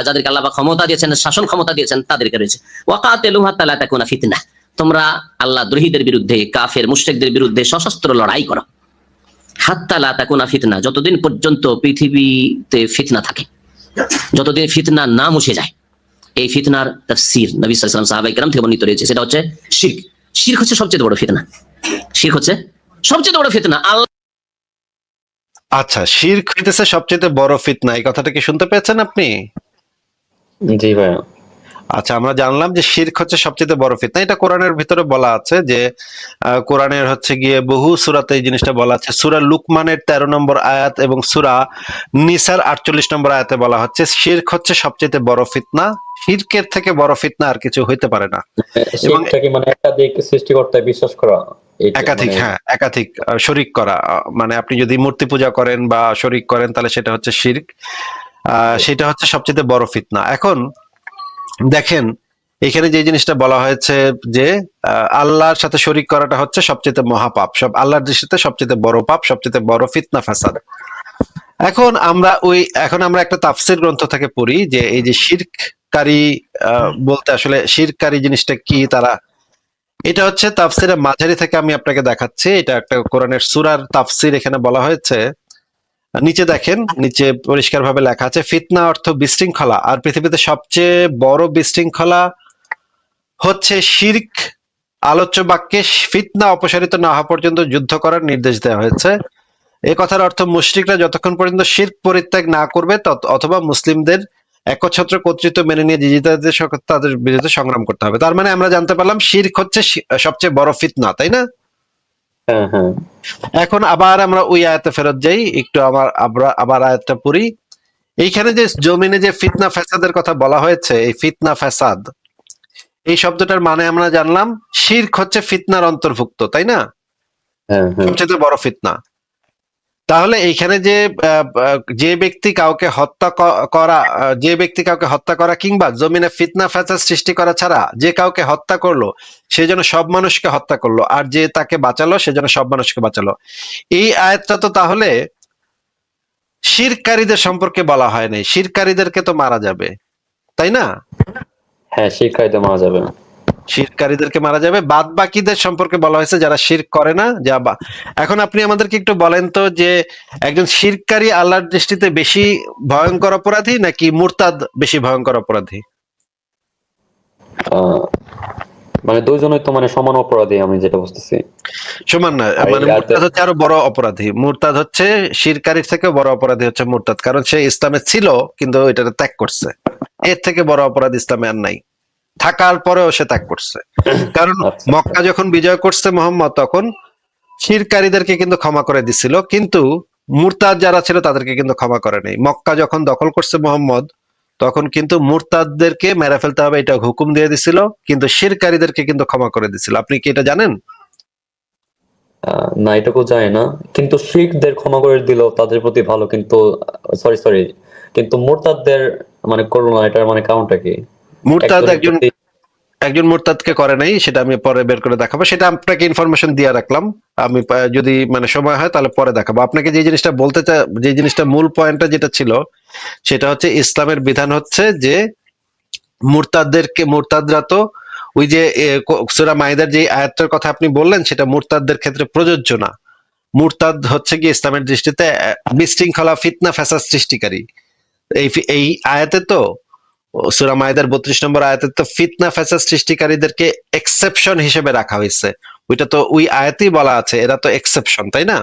যাদেরকে আল্লাহ পাক ক্ষমতা দিয়েছেন, শাসন ক্ষমতা দিয়েছেন, তাদেরকে রয়েছে। ওয়াকাতিলুহুম হাত্তা লা তাকুনা ফিতনা, তোমরা আল্লাহ দ্রোহীদের বিরুদ্ধে, কাফের মুশরিকদের বিরুদ্ধে সশস্ত্র লড়াই করো। হাত্তা লা তাকুনা ফিতনা, যতদিন পর্যন্ত পৃথিবীতে ফিতনা থাকে, যতদিন ফিতনা না মুছে যায়। এই ফিতনার তাফসীর নবী সাল্লাল্লাহু আলাইহি ওয়াসাল্লাম সাহাবায়ে কেরাম থেকে বর্ণিত রয়েছে, সেটা হচ্ছে শিরক। শিরক হচ্ছে সবচেয়ে বড় ফিতনা, শিরক হচ্ছে সবচেয়ে বড় ফিতনা। আচ্ছা, শিরক হইতেছে সবচেয়ে বড় ফিতনা, এই কথাটা কি শুনতে পেয়েছেন আপনি? জি ভাইয়া। আচ্ছা, আমরা জানলাম যে শিরক হচ্ছে সবচেয়ে বড় ফিতনা। এটা কোরআনের ভিতরে বলা আছে যে কোরআনের হচ্ছে গিয়ে বহু সূরাতে এই জিনিসটা বলা আছে। সূরা লুকমানের 13 নম্বর আয়াত এবং সূরা নিসার 48 নম্বর আয়াতে বলা হচ্ছে শিরক হচ্ছে সবচেয়ে বড় ফিতনা, শিরকের থেকে বড় ফিতনা আর কিছু হইতে পারে না। এবং শিরকটা কি মানে একাধিক সৃষ্টিকর্তায় বিশ্বাস করা? একাধিক, হ্যাঁ, একাধিক শরীক করা, মানে আপনি যদি মূর্তি পূজা করেন বা শরীক করেন তাহলে সেটা হচ্ছে শিরক। সেটা হচ্ছে সবচেয়ে বড় ফিতনা। এখন দেখেন, এখানে যে জিনিসটা বলা হয়েছে যে আল্লাহর সাথে শরীক করাটা হচ্ছে সবচেয়ে মহাপাপ, সব আল্লাহর দৃষ্টিতে সবচেয়ে বড় পাপ, সবচেয়ে বড় ফিতনা ফাসাদ। এখন আমরা একটা তাফসীর গ্রন্থ থেকে পড়ি যে এই যে শিরককারী বলতে আসলে শিরককারী জিনিসটা কি, এটা হচ্ছে তাফসীরে মাঝারি থেকে আমি আপনাকে দেখাচ্ছি। এটা একটা কোরআনের সূরার তাফসীর, এখানে বলা হয়েছে, নিচে দেখেন, নিচে পরিষ্কারভাবে লেখা আছে ফিতনা অর্থ বিশৃঙ্খলা, আর পৃথিবীতে সবচেয়ে বড় বিশৃঙ্খলা হচ্ছে শিরক। আলোচ্য বাক্যে ফিতনা অপসারিত না হওয়া পর্যন্ত যুদ্ধ করার নির্দেশ দেওয়া হয়েছে। এই কথার অর্থ মুশরিকরা যতক্ষণ পর্যন্ত শিরক পরিত্যাগ না করবে অথবা মুসলিমদের একচ্ছত্র কর্তৃত্ব মেনে নিয়ে তাদের বিরুদ্ধে সংগ্রাম করতে হবে। তার মানে আমরা জানতে পারলাম শিরক হচ্ছে সবচেয়ে বড় ফিতনা, তাই না? হ্যাঁ হ্যাঁ। এখন আবার আমরা ওই আয়াতে ফেরত যাই, একটু আবার আয়াতটা পড়ি। এইখানে যে জমিনে যে ফিতনা ফাসাদের কথা বলা হয়েছে, এই ফিতনা ফাসাদ এই শব্দটার মানে আমরা জানলাম শিরক হচ্ছে ফিতনার অন্তর্ভুক্ত, তাই না? হ্যাঁ হ্যাঁ। সবচেয়ে বড় ফিতনা। তাহলে এইখানে যে ব্যক্তি কাউকে হত্যা করা কিংবা জমিনে ফিতনা ফাসাদ সৃষ্টি করা ছাড়া যে কাউকে হত্যা করলো সে যেন সব মানুষকে হত্যা করলো, আর যে তাকে বাঁচালো সে যেন সব মানুষকে বাঁচালো। এই আয়াতটা তো তাহলে শিরককারীদের সম্পর্কে বলা হয় নাই, শিরককারীদেরকে তো মারা যাবে, তাই না? হ্যাঁ, শিরকারীদের মারা যাবে। শিরকারীদেরকে মারা যাবে, বাদ বাকিদের সম্পর্কে বলা হয়েছে যারা শিরক করে না। এখন আপনি আমাদেরকে একটু বলেন তো যে একজন শিরকারী আল্লাহর দৃষ্টিতে বেশি ভয়ঙ্কর অপরাধী নাকি মুরতাদ বেশি ভয়ঙ্কর অপরাধী? আহ, মানে দুইজনই তো মানে সমান অপরাধী, আমি যেটা বুঝতেছি। সমান না, আর মানে এই মুরতাদ হচ্ছে আরো বড় অপরাধী। মুরতাদ হচ্ছে শিরকারীর থেকে বড় অপরাধী হচ্ছে মুরতাদ, কারণ সে ইসলামে ছিল কিন্তু এটা ত্যাগ করছে। এর থেকে বড় অপরাধ ইসলামে আর নাই, থাকার পরেও সে ত্যাগ করছে। কারণ আচ্ছা মক্কা যখন বিজয় করছে মোহাম্মদ, তখন শিরকারীদেরকে কিন্তু ক্ষমা করে দিছিল, কিন্তু মুরতাদ যারা ছিল তাদেরকে কিন্তু ক্ষমা করে নাই। মক্কা যখন দখল করছে মোহাম্মদ, তখন কিন্তু মুরতাদদেরকে মেরে ফেলতে হবে এটা হুকুম দিয়ে দিছিল, কিন্তু শিরকারীদেরকে কিন্তু ক্ষমা করে দিছিল। আপনি কি এটা জানেন? না, এটুকু যায় না, কিন্তু শিখদের ক্ষমা করে দিল তাদের প্রতি ভালো, কিন্তু সরি কিন্তু মুরতাদদের মানে করলো না, এটার মানে কারণটা কি? মুরতাদ একজনের একজন প্রতি একজন মুরতাদকে করে নাই, সেটা আমি পরে বের করে দেখাবো। সেটা আপনাকে ইনফরমেশন দিয়ে রাখলাম, আমি যদি মানে সময় হয় তাহলে পরে দেখাবো আপনাকে। যে জিনিসটা বলতে যে জিনিসটা মূল পয়েন্টটা যেটা ছিল, সেটা হচ্ছে ইসলামের বিধান হচ্ছে যে মুরতাদরা তো ওই যে সূরা মাইদার যে আয়াতটার কথা আপনি বললেন, সেটা মুরতাদদের ক্ষেত্রে প্রযোজ্য না। মুরতাদ হচ্ছে কি ইসলামের দৃষ্টিতে বিশৃঙ্খলা, ফিতনা, ফাসাদ সৃষ্টিকারী। এই এই আয়াতে তো, সূরা মাইদার 32 নম্বর আয়াতে তো ফিতনা ফাসাদ সৃষ্টিকারীদেরকে এক্সেপশন হিসেবে রাখা হয়েছে। ওইটা তো ওই আয়াতেই বলা আছে, এরা তো এক্সেপশন, তাই না?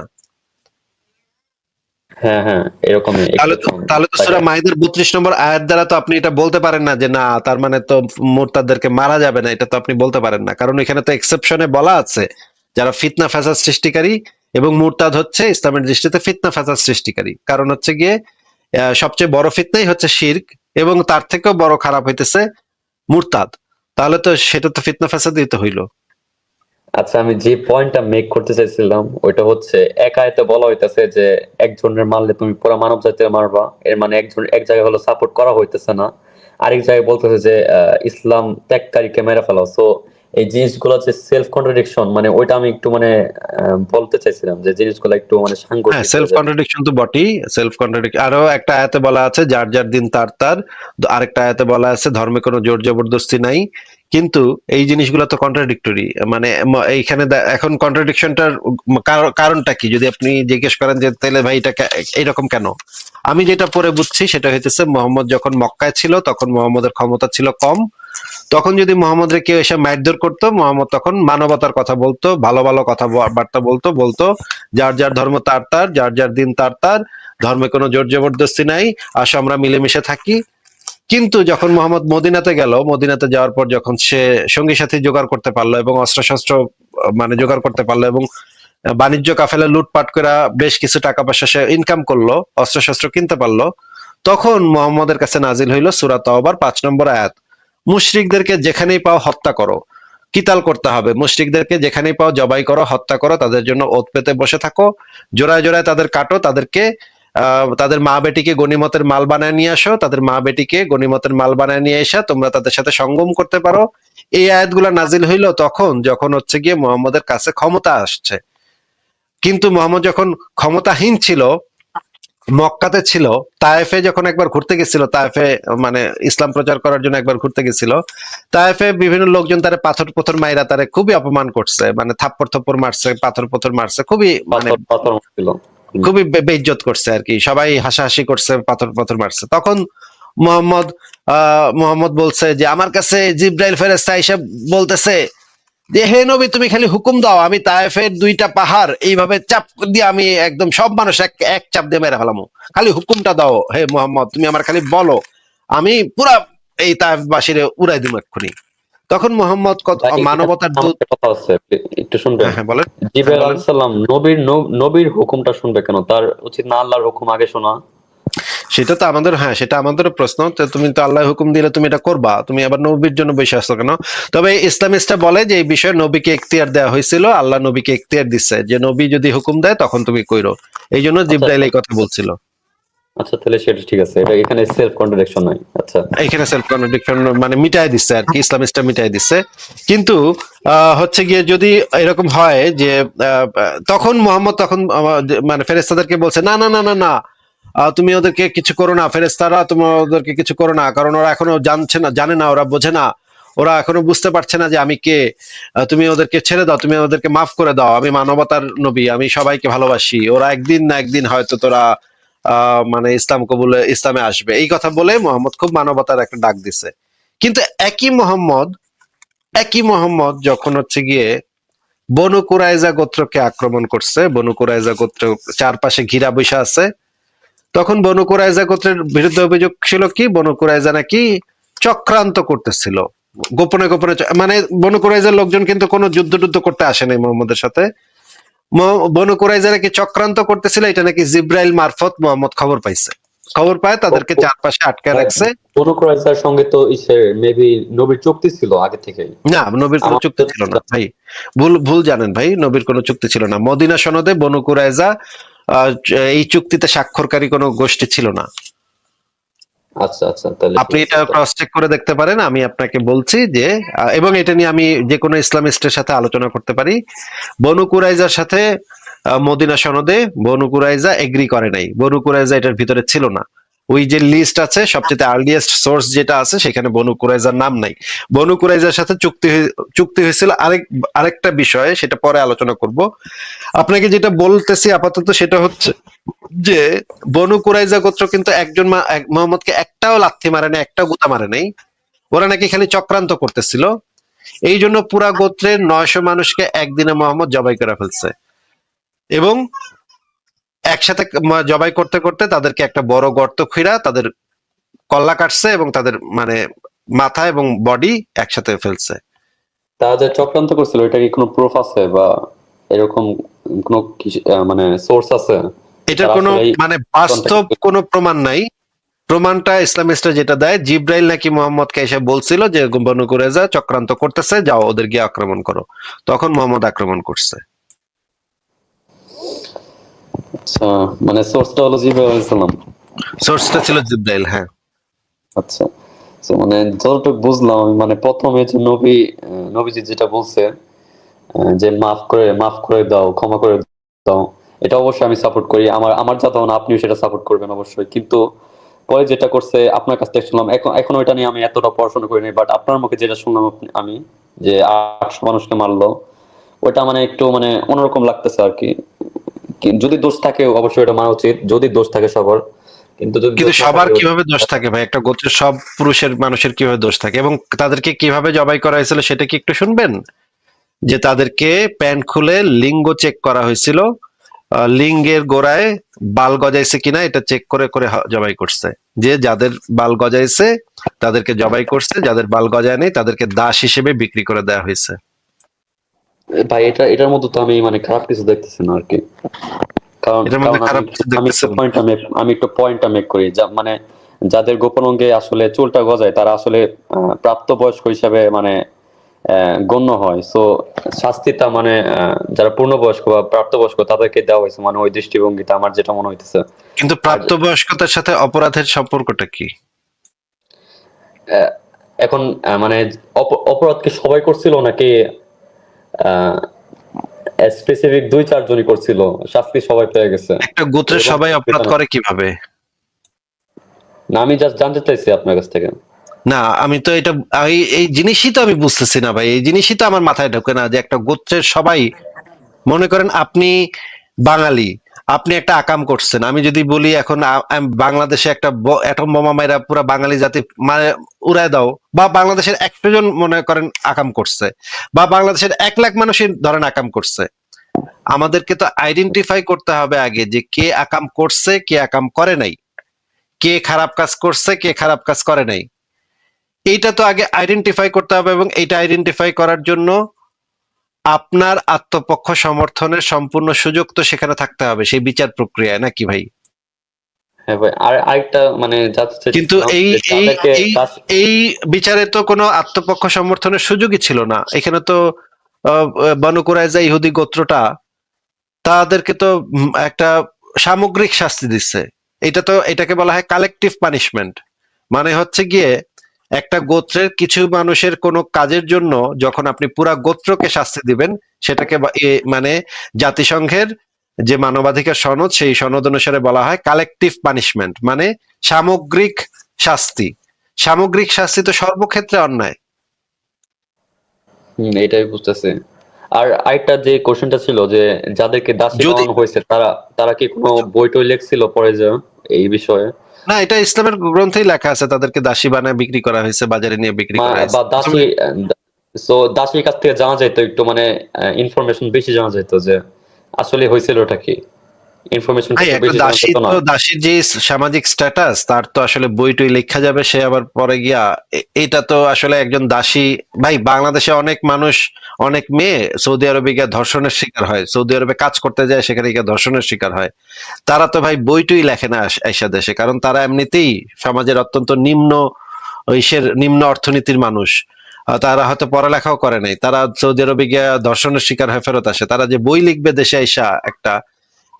হ্যাঁ এরকমই এক্সেপশন তাহলে তো থাকে। সূরা মাইদার 32 নম্বর আয়াত দ্বারা তো আপনি এটা বলতে পারেন না যে না, তার মানে তো মুরতাদদেরকে মারা যাবে না, এটা তো আপনি বলতে পারেন না, কারণ এখানে তো এক্সেপশনে বলা আছে যারা ফিতনা ফাসাদ সৃষ্টিকারী, এবং মুরতাদ হচ্ছে ইসলামের দৃষ্টিতে ফিতনা ফাসাদ সৃষ্টিকারী। কারণ হচ্ছে গিয়ে সবচেয়ে বড় ফিতনাই হচ্ছে শিরক, এবং তার থেকেও বড় খারাপ হইতেছে মুরতাদ। তাহলে তো সেটা তো ফিতনা ফাসাদই তো হইলো। আচ্ছা, আমি যে পয়েন্টটা মেক করতে চাইছিলাম ওইটা হচ্ছে, এক আয়াতে বলা হইতাছে যে একজনের মারলে তুমি পুরো মানব জাতির মারবা, এর মানে একজন এক জায়গায় হলো সাপোর্ট করা হইতেছে না, আরেক জায়গায় বলতেছে যে ইসলাম ত্যাগকারীকে মেরে ফেলা। সো এই জিনিসগুলো যে সেলফ কন্ট্রাডিকশন, মানে ওইটা আমি একটু মানে বলতে চাইছিলাম যে জিনিসগুলো একটু মানে হ্যাঁ, সাংঘর্ষিক সেলফ হয়ে যায়। কন্ট্রাডিকশন তো বটেই। সেলফ কন্ট্রাডিকশন আরো একটা আয়াতে বলা আছে যার যার দিন তার তার, আরেকটা আয়াতে বলা আছে ধর্মে কোনো জোর জবরদস্তি নাই। কিন্তু এই জিনিসগুলো তো কন্ট্রাডিক্টরি, মানে এইখানে এখন কন্ট্রাডিকশনটার কারণটা কি যদি আপনি জিজ্ঞেস করেন যে তাহলে ভাই এটা এইরকম কেন, আমি যেটা পরে বুঝছি সেটা হইতেছে মোহাম্মদ যখন মক্কায় ছিল তখন মোহাম্মদের ক্ষমতা ছিল কম। তখন যদি মোহাম্মদরে কেউ এসে মারধর করতো, মোহাম্মদ তখন মানবতার কথা বলতো, ভালো ভালো কথা বার্তা বলতো যার যার ধর্ম তার তার, যার যার দিন তার তার, ধর্মে কোনো জোর জবরদস্তি নাই, আসো আমরা মিলেমিশে থাকি। কিন্তু যখন মোহাম্মদ মদিনাতে গেল, মদিনাতে যাওয়ার পর যখন সে সঙ্গী সাথী জোগাড় করতে পারলো এবং অস্ত্রশস্ত্র মানে জোগাড় করতে পারলো, এবং বাণিজ্য কাফেলা লুটপাট করে বেশ কিছু টাকা পয়সা সে ইনকাম করলো, অস্ত্রশস্ত্র কিনতে পারলো, তখন মোহাম্মদের কাছে নাজিল হইল সূরা তাওবার 5 নম্বর আয়াত, মুশরিকদেরকে যেখানেই পাও হত্যা করো, কিতাল করতে হবে, মুশরিকদেরকে যেখানেই পাও জবাই করো, হত্যা করো, তাদের জন্য ওত পেতে বসে থাকো, জোড়ায় জোড়ায় তাদের কাটো, তাদেরকে তাদের মা বেটিকে গনিমতের মাল বানায় নিয়ে আসো, তাদের মা বেটিকে গনিমতের মাল বানায় নিয়ে এসে তোমরা তাদের সাথে সঙ্গম করতে পারো। এই আয়াতগুলো নাজিল হইলো তখন যখন হচ্ছে গিয়ে মোহাম্মদের কাছে ক্ষমতা আসছে। কিন্তু মোহাম্মদ যখন ক্ষমতাহীন ছিল, মক্কাতে ছিল, তায়েফে যখন একবার ঘুরতে গেছিল, তায়েফে মানে ইসলাম প্রচার করার জন্য একবার ঘুরতে গেছিল, তায়েফে বিভিন্ন লোকজন তারে পাথর মাইরা তারে খুবই অপমান করছে, মানে থাপ্পড় থপ্পড় মারছে, পাথর মারছে, খুবই মানে পাথর পাথর ছিল। খুবই বেইজ্জত করছে আর কি, সবাই হাসাহাসি করছে, পাথর মারছে। তখন মোহাম্মদ বলছে যে আমার কাছে জিব্রাইল ফেরেশতা এসে বলতেছে যে হে নবী, তুমি খালি হুকুম দাও, আমি তায়েফের 2টা পাহাড় এইভাবে চাপ দিয়ে আমি একদম সব মানুষ এক চাপ দিয়ে মেরে ফেলামু, খালি হুকুমটা দাও হে মোহাম্মদ, তুমি আমার খালি বলো, আমি পুরা এই তায়েফবাসীরে উড়াই দিব এক্ষুনি। তখন মোহাম্মদ কত ভাই, এখানে মানবতার আমার দূত। একটা কথা আছে, একটু শুনবেন? হ্যাঁ বলেন। জিবরাইল আলাইহিস সালাম নবীর হুকুমটা শুনবে কেন? তার উচিত না আল্লাহর হুকুম আগে শোনা? সেটা তো আমাদের, হ্যাঁ সেটা আমাদেরও প্রশ্ন, তো তুমি তো আল্লাহ হুকুম দিলে তুমি এটা করবা, তুমি আবার নবীর জন্য বসে আসছো কেন? তবে ইসলামিস্টরা বলে যে এই বিষয়ে নবীকে এখতিয়ার দেওয়া হয়েছিল, আল্লাহ নবীকে এখতিয়ার দিচ্ছে যে নবী যদি হুকুম দেয় তখন তুমি কইরো, এই জন্য আচ্ছা জিব্রাইল এই কথা বলছিল। আচ্ছা, তাহলে সেটা ঠিক আছে, এটা এখানে সেলফ কন্ট্রাডিকশন নাই। আচ্ছা এখানে সেলফ কন্ট্রাডিকশন মানে মিটাই দিচ্ছে আর কি, ইসলামিস্টরা মিটাই দিচ্ছে। কিন্তু হচ্ছে গিয়ে যদি এরকম হয় যে তখন মোহাম্মদ তখন মানে ফেরেশতাদেরকে বলছে না না না না না, তুমি ওদেরকে কিছু করো না, ফেরেশতারা তোমরা ওদেরকে কিছু করো না, কারণ ওরা এখনো জানে না, ওরা বোঝে না, ওরা এখনো বুঝতে পারছে না যে আমি কে। তুমি ওদেরকে ছেড়ে দাও, তুমি ওদেরকে মাফ করে দাও, আমি মানবতার নবী, আমি সবাইকে ভালোবাসি, ওরা একদিন না একদিন হয়তো তোরা মানে ইসলামে আসবে, এই কথা বলে মোহাম্মদ খুব মানবতার একটা ডাক দিছে। কিন্তু একই মোহাম্মদ যখন হচ্ছে গিয়ে বনু কুরাইজা গোত্রকে আক্রমণ করছে, বনু কুরাইজা গোত্র চারপাশে ঘিরা বৈশা আছে, তখন বনু কুরাইজা গোত্রের বিরুদ্ধে অভিযোগ ছিল কি বনু কুরাইজা নাকি চক্রান্ত করতেছিল গোপনে গোপনে। মানে বনু কুরাইজার লোকজন কিন্তু কোনো যুদ্ধ করতে আসে নাই মোহাম্মদের সাথে। বনু কুরাইজা নাকি চক্রান্ত করতেছিল, এটা নাকি জিব্রাইল মারফত মোহাম্মদ খবর পাইছে। খবর পায় তাদেরকে চারপাশে আটকে রাখছে। বনু কুরাইজার সঙ্গে তো মেবি নবীর চুক্তি ছিল আগে থেকেই। না, নবীর কোনো চুক্তি ছিল না ভাই, ভুল জানেন ভাই, নবীর কোনো চুক্তি ছিল না। মদিনা সনদে বনু কুরাইজা এই চুক্তিতে স্বাক্ষরকারী কোনো গোষ্ঠী ছিল না। আচ্ছা আচ্ছা, তাহলে আপনি এটা ক্রস চেক করে দেখতে পারেন। আমি আপনাকে বলছি যে এবং এটা নিয়ে আমি যে কোনো ইসলামিস্টের সাথে আলোচনা করতে পারি। বনু কুরাইজার সাথে মদিনা সনদে বনু কুরাইজা এগ্রি করে নাই, বনু কুরাইজা এটার ভিতরে ছিল না। ওই যে লিস্ট আছে সবচেয়ে আর্লিয়েস্ট সোর্স যেটা আছে সেখানে বনু কুরাইজার নাম নাই। বনু কুরাইজার সাথে চুক্তি হয়েছিল আরেকটা বিষয়, সেটা পরে আলোচনা করব। আপনাকে যেটা বলতেছি আপাতত সেটা হচ্ছে যে বনু কুরাইজা গোত্র কিন্তু একজন মোহাম্মদকে একটাও লাথি মারে নাই, একটাও গুতা মারে নাই, ওরা নাকি খালি চক্রান্ত করতেছিল। এই জন্য পুরা গোত্রের 900 মানুষকে একদিনে মোহাম্মদ জবাই করে ফেলছে এবং একসাথে জবাই করতে করতে তাদেরকে একটা বড় গর্ত খুঁড়া তাদের কল্লা কাটছে এবং তাদের মানে মাথা এবং বডি একসাথে ফেলছে। তারা যে চক্রান্ত করছিল এটা কি কোনো প্রুফ আছে বা এরকম কোনো মানে সোর্স আছে? এটার তারা কোনো আসলে মানে বাস্তব কোনো প্রমাণ নাই। প্রমাণটা ইসলামিস্টরা যেটা দেয়, জিব্রাইল নাকি মোহাম্মদকে এসে বলছিল যে বনু কুরাইজা চক্রান্ত করতেছে, যাও ওদের গিয়ে আক্রমণ করো, তখন মোহাম্মদ আক্রমণ করছে। আচ্ছা, মানে সোর্সটা হলো জিব্রাইল আলাইহিস সালাম। সোর্সটা ছিল জিব্রাইল, হ্যাঁ। আচ্ছা, তো মানে যতটুকু বুঝলাম আমি, মানে প্রথমে যে নবীজি যেটা বলছে যে মাফ করে দাও, ক্ষমা করে দাও, এটা অবশ্যই আমি সাপোর্ট করি। আমার যা ধারণা আপনিও সেটা সাপোর্ট করবেন অবশ্যই। কিন্তু পরে যেটা করছে আপনার কাছ থেকে শুনলাম, এখন ওইটা নিয়ে আমি এতটা পড়াশোনা করিনি, বাট আপনার মুখে যেটা শুনলাম আমি যে 800 মানুষকে মারলো, ওইটা মানে একটু মানে অন্যরকম লাগতেছে আর কি। যদি দোষ থাকে অবশ্যই এটা মানা উচিত, যদি দোষ থাকে সবার। কিন্তু সবার কিভাবে দোষ থাকে ভাই? একটা গোত্রের সব পুরুষের মানুষের কিভাবে দোষ থাকে এবং তাদেরকে কিভাবে জবাই করা হয়েছিল সেটা কি একটু শুনবেন? যে তাদেরকে প্যান্ট খুলে লিঙ্গ চেক করা হয়েছিল, লিঙ্গের গোড়ায় বাল গজাইছে কিনা এটা চেক করে করে জবাই করছে। যে যাদের বাল গজাইছে তাদেরকে জবাই করছে, যাদের বাল গজায় নেই তাদেরকে দাস হিসেবে বিক্রি করে দেওয়া হয়েছে। ভাই এটার মধ্যে তো আমি মানে খারাপ কিছু দেখতেছি না আর কি। কারণ আমি একটু পয়েন্টটা মেক করি, মানে যাদের গোপন অঙ্গে আসলে চুলটা গজায় তারা আসলে প্রাপ্তবয়স্ক হিসাবে মানে গণ্য হয়। সো শাস্তিটা মানে যারা পূর্ণবয়স্ক বা প্রাপ্তবয়স্ক তাদেরকে দেওয়া হয়েছে, মানে ওই দৃষ্টিভঙ্গিতে আমার যেটা মনে হইতেছে। কিন্তু প্রাপ্তবয়স্কতার সাথে অপরাধের সম্পর্কটা কি? এখন মানে অপরাধ কি সবাই করছিল নাকি স্পেসিফিক 2-4 জনই করছিল? শাস্তি সবাই পেয়ে গেছে। একটা গোত্রের সবাই অপরাধ করে কিভাবে? না, আমি জাস্ট জানতে চাইছি আপনার কাছ থেকে। না, আমি তো এটা এই জিনিসই তো আমি বুঝতেছি না ভাই, এই জিনিসই তো আমার মাথায় ঢোকে না যে একটা গোত্রের সবাই, মনে করেন আপনি বাঙালি, আপনি একটা আকাম করছেন, আমি যদি বলি এখন বাংলাদেশে একটা অ্যাটম বোমা মাইরা পুরো বাঙালি জাতি মানে উড়ায় দাও, বা বাংলাদেশের 100 জন মনে করেন আকাম করছে, বা বাংলাদেশের 1 লাখ মানুষই ধরেন আকাম করছে, আমাদেরকে তো আইডেন্টিফাই করতে হবে আগে যে কে আকাম করছে কে আকাম করে নাই, কে খারাপ কাজ করছে কে খারাপ কাজ করে নাই, এইটা তো আগে আইডেন্টিফাই করতে হবে। এবং এইটা আইডেন্টিফাই করার জন্য আপনার আত্মপক্ষ সমর্থনের সম্পূর্ণ সুযোগ তো সেখানে থাকতে হবে সেই বিচার প্রক্রিয়ায়, নাকি ভাই? হ্যাঁ ভাই, আর আরেকটা মানে কিন্তু এই বিচারে তো কোনো আত্মপক্ষ সমর্থনের সুযোগই ছিল না। এখানে তো বনু কুরাইজা ইহুদি গোত্রটা তাদেরকে তো একটা সামগ্রিক শাস্তি দিচ্ছে। এটাকে বলা হয় কালেকটিভ পানিশমেন্ট। মানে হচ্ছে গিয়ে একটা গোত্রের কিছু মানুষের কোনো কাজের জন্য যখন আপনি পুরা গোত্রকে শাস্তি দিবেন, সেটাকে মানে জাতিসংঘের যে মানবাধিকার সনদ সেই সনদ অনুসারে বলা হয় কালেকটিভ পানিশমেন্ট, মানে সামগ্রিক শাস্তি। সামগ্রিক শাস্তি তো সর্বক্ষেত্রে অন্যায়, এটাই বুঝতেছি। আর আরেকটা যে কোশ্চেনটা ছিল যে যাদেরকে দাসী যদি বানানো হয়েছে তারা তারা কি কোনো বই টই লেখছিল পরে যে এই বিষয়ে? না, এটা ইসলামের গ্রন্থেই লেখা আছে, তাদেরকে দাসী বানায় বিক্রি করা হয়েছে, বাজারে নিয়ে বিক্রি করা হয়েছে বা প্রথমে। দাসী, সো দাসীর কাছ থেকে জানা যাইতো একটু, মানে ইনফরমেশন বেশি জানা যাইতো যে আসলে হয়েছিলটা কি, ইনফরমেশন ভাই একটু একটা বেশি জানা দাসী যেত না? তো, দাসীর যে সামাজিক স্ট্যাটাস, তার তো আসলে বই টই লেখা যাবে, সে আবার পরে গিয়া এটা তো আসলে একজন দাসী। ভাই বাংলাদেশে অনেক মানুষ, অনেক মেয়ে সৌদি আরবে গিয়া ধর্ষণের শিকার হয়, সৌদি আরবে কাজ করতে যায়, সেখানে গিয়া ধর্ষণের শিকার হয়। তারা তো ভাই বই টই লেখে না আইসা দেশে, কারণ তারা এমনিতেই সমাজের অত্যন্ত নিম্ন ইসের, নিম্ন অর্থনীতির মানুষ। তারা হয়তো পড়ালেখাও করে নাই, তারা সৌদি আরবে গিয়া ধর্ষণের শিকার হয়ে ফেরত আসে, তারা যে বই লিখবে দেশে আইসা একটা,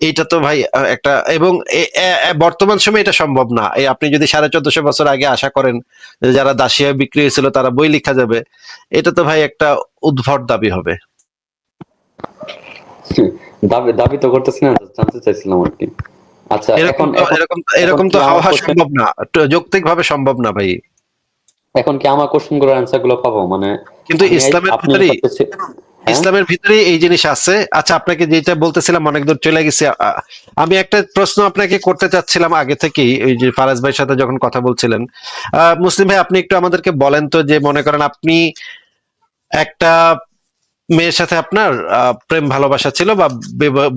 এইটা তো ভাই একটা, এবং বর্তমান সময়ে এটা সম্ভব না। এই আপনি যদি 1450 বছর আগে আশা করেন যে যারা দাসী হয়ে বিক্রি হয়েছিল তারা বই লেখা যাবে, এটা তো ভাই একটা উদ্ভট দাবি হবে। দাবি দাবি তো করতেছি না, জানতে চাইছিলাম আর কি। আচ্ছা, এরকম এখন তো এখন এরকম এখন এরকম কি তো আমার হওয়া কোশ্চেন, সম্ভব না, যৌক্তিক ভাবে সম্ভব না ভাই। এখন কি আমার কোশ্চেন গুলোর অ্যান্সার গুলো পাবো? মানে কিন্তু আমি ইসলামের আপনি ভিতরেই, সবকিছু, হ্যাঁ ইসলামের ভিতরে এই জিনিস আছে। আচ্ছা, আপনাকে যেটা বলতেছিলাম অনেক দূর চলে গেছে। আমি একটা প্রশ্ন আপনাকে করতে চাচ্ছিলাম আগে থেকেই, ওই যে ফারাজ ভাইয়ের সাথে যখন কথা বলছিলেন। মুসলিম ভাই, আপনি একটু আমাদেরকে বলেন তো, যে মনে করেন আপনি একটা মেয়ের সাথে আপনার প্রেম ভালোবাসা ছিল বা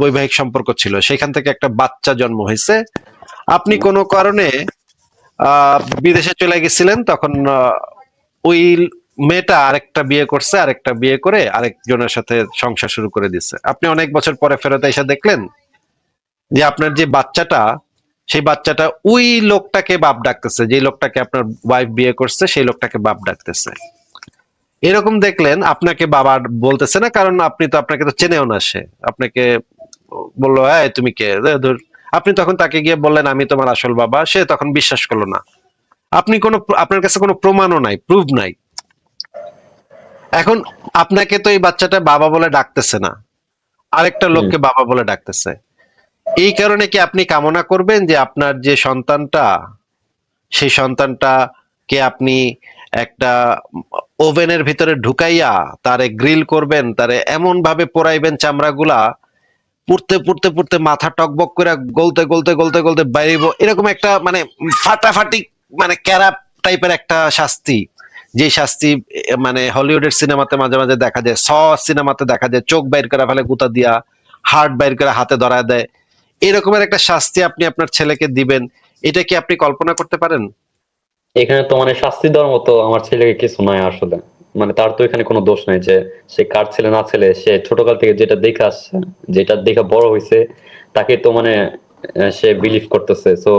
বৈবাহিক সম্পর্ক ছিল, সেখান থেকে একটা বাচ্চা জন্ম হয়েছে, আপনি কোনো কারণে বিদেশে চলে গেছিলেন, তখন ওই মেয়েটা আরেকটা বিয়ে করছে, আরেকটা বিয়ে করে আরেকজনের সাথে সংসার শুরু করে দিচ্ছে। আপনি অনেক বছর পরে ফেরত এসে দেখলেন যে আপনার যে বাচ্চাটা, সেই বাচ্চাটা ওই লোকটাকে বাপ ডাকতেছে, যে লোকটাকে আপনার ওয়াইফ বিয়ে করছে সেই লোকটাকে বাপ ডাকতেছে। এরকম দেখলেন, আপনাকে বাবা বলতেছে না, কারণ আপনাকে তো চেনেও না সে। আপনাকে বললো, এই তুমি কে, ধুর। আপনি তখন তাকে গিয়ে বললেন আমি তোমার আসল বাবা, সে তখন বিশ্বাস করলো না। আপনার কাছে কোনো প্রমাণও নাই, প্রুফ নাই। এখন আপনাকে তো এই বাচ্চাটা বাবা বলে ডাকতেছে না, আরেকটা হুম। লোককে বাবা বলে ডাকতেছে। এই কারণে কি আপনি কামনা করবেন যে আপনার যে সন্তানটা, সেই সন্তানটাকে আপনি একটা ওভেনের ভিতরে ঢুকাইয়া তারে গ্রিল করবেন, তারে এমন ভাবে পোড়াইবেন চামড়াগুলা, পুড়তে পুড়তে পুড়তে মাথা টকবক করে গলতে গলতে গলতে গলতে বাইরে, এরকম একটা মানে ফাটাফাটি, মানে ক্যারাপ টাইপের একটা শাস্তি, যে শাস্তি মানে হলিউডের সিনেমাতে মাঝে মাঝে দেখা যায়, সিনেমাতে দেখা যায়, চোখ বাইর করে ফেলে গুতা দিয়া, হার্ট বাইর করে হাতে ধরায় দেয়, এরকমের একটা শাস্তি আপনি আপনার ছেলেকে দিবেন, এটা কি আপনি কল্পনা করতে পারেন? এখানে তো মানে শাস্তি দেওয়ার মতো আমার ছেলেকে কিছু নাই আসলে। মানে তার তো এখানে কোনো দোষ নাই যে সে কার ছেলে না ছেলে, সে ছোটকাল থেকে যেটা দেখে আসছে, যেটা দেখে বড় হয়েছে, তাকে তো মানে সে বিলিভ করতেছে। সো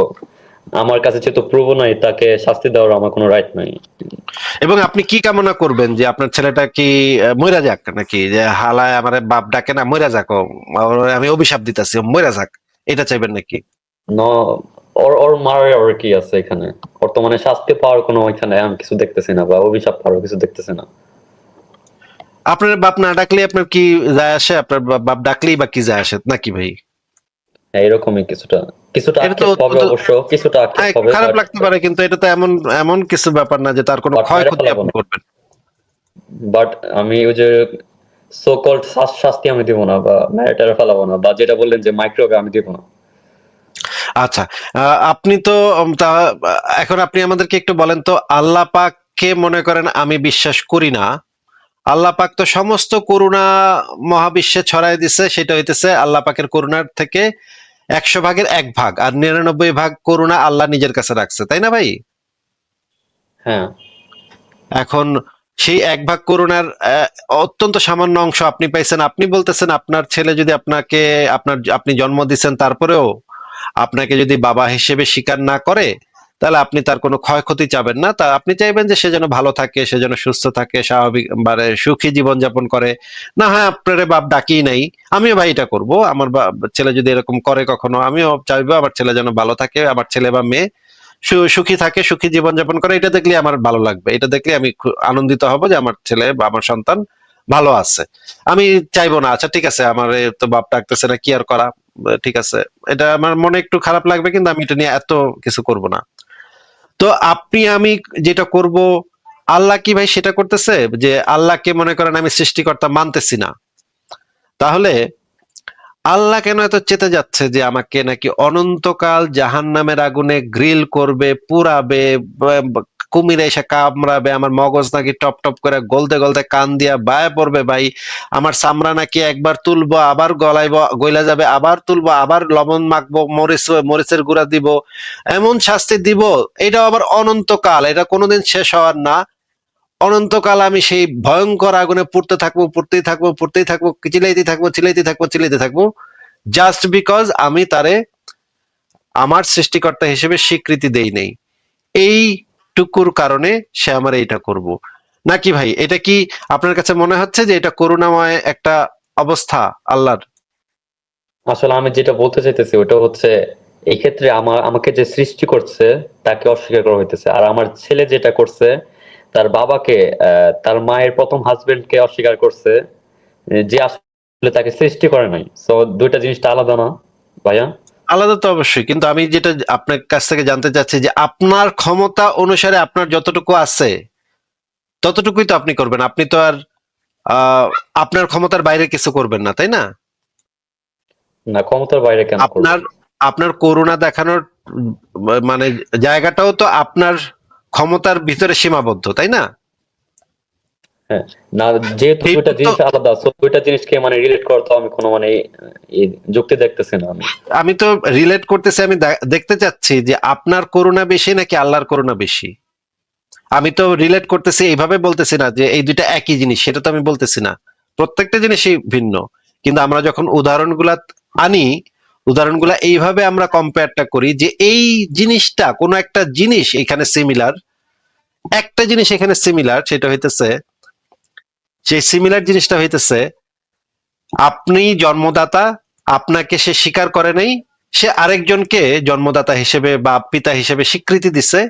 আমার কাছে যেহেতু প্রুভ নাই, তাকে শাস্তি দেওয়ার আমার কোনো রাইট নাই। এবং আপনি কি কামনা করবেন, যে আপনার ছেলেটা কি মইরা যাক, নাকি যে হালায় আমার বাপ ডাকে না, মইরা যাক ও, আমি অভিশাপ দিতেছি মইরা যাক, এটা চাইবেন নাকি? ন, ওর ওর মারার কি আছে এখানে? ওর তো মানে শাস্তি পাওয়ার কোনো এখানে আমি কিছু দেখতেছি না, বা অভিশাপ পাওয়ার কিছু দেখতেছি না। আপনার বাপ না ডাকলে আপনার কি যায় আসে? আপনার বাপ ডাকলেই বা কি যায় আসে নাকি ভাই? হ্যাঁ, এরকমই কিছুটা কিছুটা এটা তো আক্ষেপ হবে অবশ্য, কিছুটা আক্ষেপ হবে, খারাপ লাগতে পারে, কিন্তু এটা তো এমন এমন কিছু ব্যাপার না যে তার কোনো বাট মেরে ক্ষয়ক্ষতি ফেলাবো আপনি না। করবেন। বাট আমি ওই যে সো কল্ড শাস্তি আমি দিব না, বা মেরে ফেলাবো না, বা যেটা বললেন যে মাইক্রোওয়েভ আমি দিব না। আচ্ছা, আপনি তো এখন আপনি আমাদেরকে একটু বলেন তো, আল্লাহ পাককে মনে করেন আমি বিশ্বাস করি না, আল্লাহ পাক তো সমস্ত করুণা মহাবিশ্বে ছড়াই দিছে, সেটা হইতেছে আল্লাহ পাকের করুণার থেকে 100 ভাগের 1 ভাগ, আর 99 ভাগ করুণা আল্লাহ নিজের কাছে রাখছে, তাই না ভাই? হ্যাঁ, এখন সেই 1 ভাগ করুণার অত্যন্ত সামান্য অংশ আপনি পাইছেন। আপনি বলতেছেন আপনার ছেলে যদি আপনাকে, আপনি জন্ম দিচ্ছেন, তারপরেও আপনাকে যদি বাবা হিসেবে স্বীকার না করে, তাহলে আপনি তার কোনো ক্ষয়ক্ষতি চাবেন না, তা আপনি চাইবেন যে সে যেন ভালো থাকে, সে যেন সুস্থ থাকে, স্বাভাবিক মানে সুখী জীবন যাপন করে। না হয় আপনারে বাপ ডাকি নাই, আমিও ভাই এটা করবো, আমার ছেলে যদি এরকম করে কখনো, আমিও চাইবো আমার ছেলে যেন ভালো থাকে, আমার ছেলে বা মেয়ে সুখী থাকে, সুখী জীবন যাপন করে, এটা দেখলে আমার ভালো লাগবে, এটা দেখলে আমি আনন্দিত হব যে আমার ছেলে বা আমার সন্তান ভালো আছে। আমি চাইবো না, আচ্ছা ঠিক আছে আমার তো বাপ ডাকতেছে না, কি আর করা, ঠিক আছে, এটা আমার মনে একটু খারাপ লাগবে, কিন্তু আমি এটা নিয়ে এত কিছু করব না। তো আমি যেটা করব, আল্লাহ কি ভাই সেটা করতেছে যে আল্লাহকে মনে করেন আমি সৃষ্টিকর্তা মানতেছি না, তাহলে আল্লাহ কেন এত চেতে যাচ্ছে যে আমাকে নাকি অনন্তকাল জাহান্নামের আগুনে গ্রিল করবে, পুরাবে, কুমিরে এসে কামড়াবে, আমার মগজ নাকি টপ টপ করে গলতে গলতে কান দিয়া বায়ে পড়বে ভাই, আমার চামড়া নাকি একবার তুলবো আবার গলাইবো, গইলা যাবে, আবার তুলবো আবার লবণ মাখবো, মরিচের গুঁড়া দিব, এমন শাস্তি দিব, এটা আবার অনন্তকাল, এটা কোনোদিন শেষ হওয়ার না। অনন্তকাল আমি সেই ভয়ঙ্কর আগুনে পুড়তে থাকবো, পুড়তেই থাকবো, পুড়তেই থাকবো, চিলাইতে থাকবো, চিলাইতে থাকবো, চিলাইতে থাকবো, জাস্ট বিকজ আমি তারে আমার সৃষ্টিকর্তা হিসেবে স্বীকৃতি দেই নাই। এইটুকুর কারণে সে আমার এইটা করব নাকি ভাই? এটা কি আপনার কাছে মনে হচ্ছে যে এটা করুণাময় একটা অবস্থা আল্লাহর? আসলে আমি যেটা বলতে চাইতেছি ওটা হচ্ছে এই ক্ষেত্রে আমাকে যে সৃষ্টি করছে তাকে অস্বীকার করা হইতেছে, আর আমার ছেলে যেটা করছে তার বাবাকে, তার মায়ের প্রথম হাজবেন্ডকে অস্বীকার করছে, যে আসলে তাকে সৃষ্টি করে নাই। সো দুইটা জিনিসটা আলাদা না ভাইয়া? আলাদা তো অবশ্যই, কিন্তু আমি যেটা আপনার কাছ থেকে জানতে চাচ্ছি যে আপনার ক্ষমতা অনুসারে আপনার যতটুকু আছে ততটুকুই তো আপনি করবেন, আপনি তো আর আপনার ক্ষমতার বাইরে কিছু করবেন না, তাই না? না, ক্ষমতার বাইরে কেন করবো? আপনার আপনার করুণা দেখানোর মানে জায়গাটাও তো আপনার ক্ষমতার ভিতরে সীমাবদ্ধ, তাই না? হ্যাঁ, না, যেহেতু এই দুইটা তো জিনিস আলাদা, সো দুইটা জিনিসকে মানে রিলেট করতে আমি কোনো মানে যুক্তি দেখতেছি না আমি। আমি তো রিলেট করতেছি, আমি দেখতে চাচ্ছি যে আপনার করুণা বেশি নাকি আল্লাহর করুণা বেশি। আমি তো রিলেট করতেছি, এইভাবে বলতেছি না যে এই দুইটা একই জিনিস, সেটা তো আমি বলতেছি না, প্রত্যেকটা জিনিসই ভিন্ন। কিন্তু আমরা যখন উদাহরণগুলা আনি, উদাহরণগুলা এইভাবে আমরা কম্পেয়ারটা করি যে এই জিনিসটা, কোন একটা জিনিস এখানে সিমিলার, একটা জিনিস এখানে সিমিলার, সেটা হইতেছে, সেই সিমিলার জিনিসটা হইতেছে আপনি জন্মদাতা, আপনাকে সে স্বীকার করে নাই, সে আরেকজনকে জন্মদাতা হিসেবে বা পিতা হিসেবে স্বীকৃতি দিছে।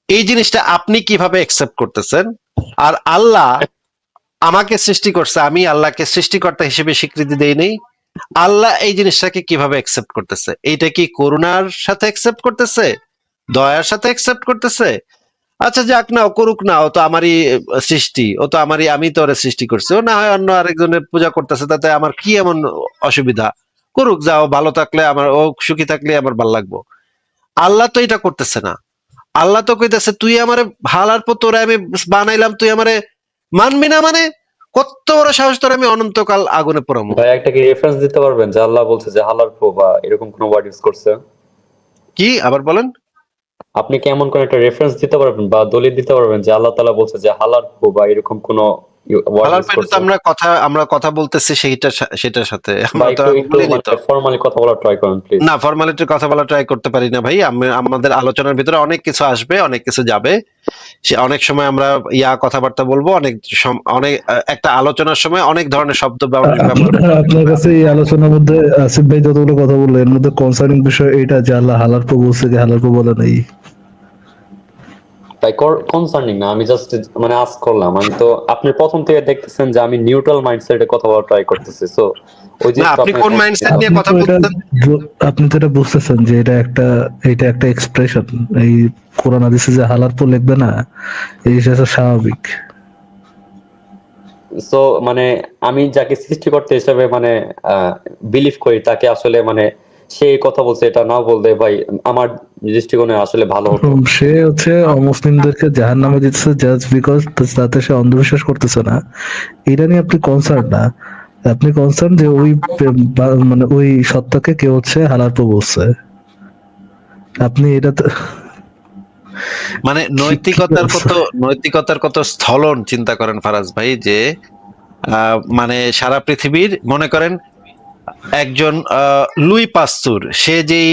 এই জিনিসটা আপনি কিভাবে অ্যাকসেপ্ট করতেছেন? আর আল্লাহ আমাকে সৃষ্টি করছে, আমি আল্লাহকে সৃষ্টিকর্তা হিসেবে স্বীকৃতি দেই নাই, আল্লাহ এই জিনিসটাকে কিভাবে অ্যাকসেপ্ট করতেছে? এইটা কি করুণার সাথে অ্যাকসেপ্ট করতেছে, দয়ার সাথে অ্যাকসেপ্ট করতেছে? আচ্ছা যাক না, ও করুক না, ও তো আমারই সৃষ্টি, ও তো আমারই, আমি তো ওরা সৃষ্টি করছি, ও না হয় অন্য আরেকজনের পূজা করতেছে, তাতে আমার কি এমন অসুবিধা? করুক, যাও, ভালো থাকলে আমার, ও সুখী থাকলে আমার ভালো লাগবো। আল্লাহ তো এটা করতেছে না। আল্লাহ তো কইতেছে তুই আমারে ভালার পর তোরা আমি বানাইলাম, তুই আমারে মানবি না, মানে কত বড় সাহস তোর, আমি অনন্তকাল আগুনে পোড়ামু। ভাই একটা কি রেফারেন্স দিতে পারবেন যে আল্লাহ বলছে যে হালাল পো বা এরকম কোন ওয়ার্ড ইউজ করছে? কি আবার বলেন? আপনি কি এমন কোন একটা রেফারেন্স দিতে পারবেন বা দলিল দিতে পারবেন যে আল্লাহ তাআলা বলছে যে হালাল পো বা এরকম কোন ওয়ার্ড হালাল ইউজ পেটে তো করছে? আমরা কথা বলতেছি সেটার সাথে, বা আমরা তো একটু বলিনি মানে তো। ফর্মালি কথা বলা ট্রাই করেন প্লিজ। না, ফরমালিটির কথা বলা ট্রাই করতে পারি না ভাই। আমাদের আলোচনার ভিতরে অনেক কিছু আসবে, অনেক কিছু যাবে, সে অনেক সময় আমরা কথাবার্তা বলবো, অনেক একটা আলোচনার সময় অনেক ধরনের শব্দ ব্যবহার আপনার কাছে এই আলোচনার মধ্যে আসিফ ভাই যতগুলো কথা বললো এর মধ্যে কনসার্নিং বিষয় এটা যে আল্লাহ হালাল পো বলছে কি হালাল পো বলে নাই। তাই কনসার্নিং না, আমি জাস্ট মানে আস্ক করলাম। আমি তো আপনি প্রথম থেকে দেখতেছেন যে আমি নিউট্রাল মাইন্ডসেটে কথা বলা ট্রাই করতেছি, সো ওই না, জিনিসটা আপনি কোন মাইন্ডসেট নিয়ে কথা বলতেছেন? আপনি তো এটা বুঝতেছেন যে এটা একটা এক্সপ্রেশন, এই কোরআন হাদিসে যে হালাল পো লিখবে না, এই জিনিসটা স্বাভাবিক। সো মানে আমি যাকে সৃষ্টিকর্তা হিসেবে মানে বিলিভ করি তাকে আসলে মানে সে এই কথা বলছে এটা না বলতে ভাই আমার দৃষ্টিকোণে আসলে ভালো হতো। সে হচ্ছে অমুসলিমদেরকে জাহান্নামে দিচ্ছে জাস্ট বিকজ তাতে সে অন্ধবিশ্বাস করতেছে না, এটা নিয়ে আপনি কনসার্ন না। আপনি কনসার্ন যে মানে ওই সত্তাকে কেউ হচ্ছে হালাল পো বলছে। আপনি এটা মানে নৈতিকতার কত স্থলন চিন্তা করেন ফারাজ ভাই, যে মানে সারা পৃথিবীর মনে করেন একজন লুই পাস্তুর, সে যেই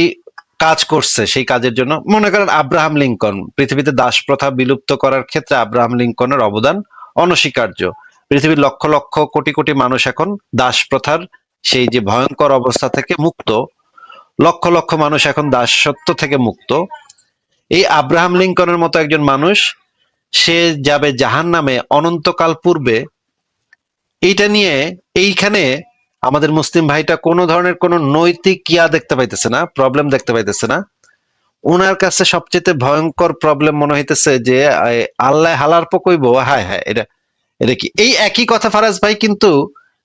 কাজ করছে সেই কাজের জন্য, মনে করেন আব্রাহাম লিঙ্কন, পৃথিবীতে দাস প্রথা বিলুপ্ত করার ক্ষেত্রে আব্রাহাম লিঙ্কনের অবদান অনস্বীকার্য। পৃথিবীর লক্ষ লক্ষ কোটি কোটি মানুষ এখন দাস প্রথার সেই যে ভয়ঙ্কর অবস্থা থেকে মুক্ত, লক্ষ লক্ষ মানুষ এখন দাসত্ব থেকে মুক্ত। এই আব্রাহাম লিঙ্কনের মতো একজন মানুষ, সে যাবে জাহান্নামে অনন্তকাল পূর্বে, এইটা নিয়ে এইখানে আমাদের মুসলিম ভাইটা কোনো ধরনের কোনো নৈতিক দেখতে পাইতেছে না, প্রবলেম দেখতে পাইতেছে না। ওনার কাছে সবচেয়ে ভয়ঙ্কর প্রবলেম মনে হইতেছে যে আল্লাহ হালার পকইব, হায় হায়, এটা এটা কি এই একই কথা ফারাজ ভাই, কিন্তু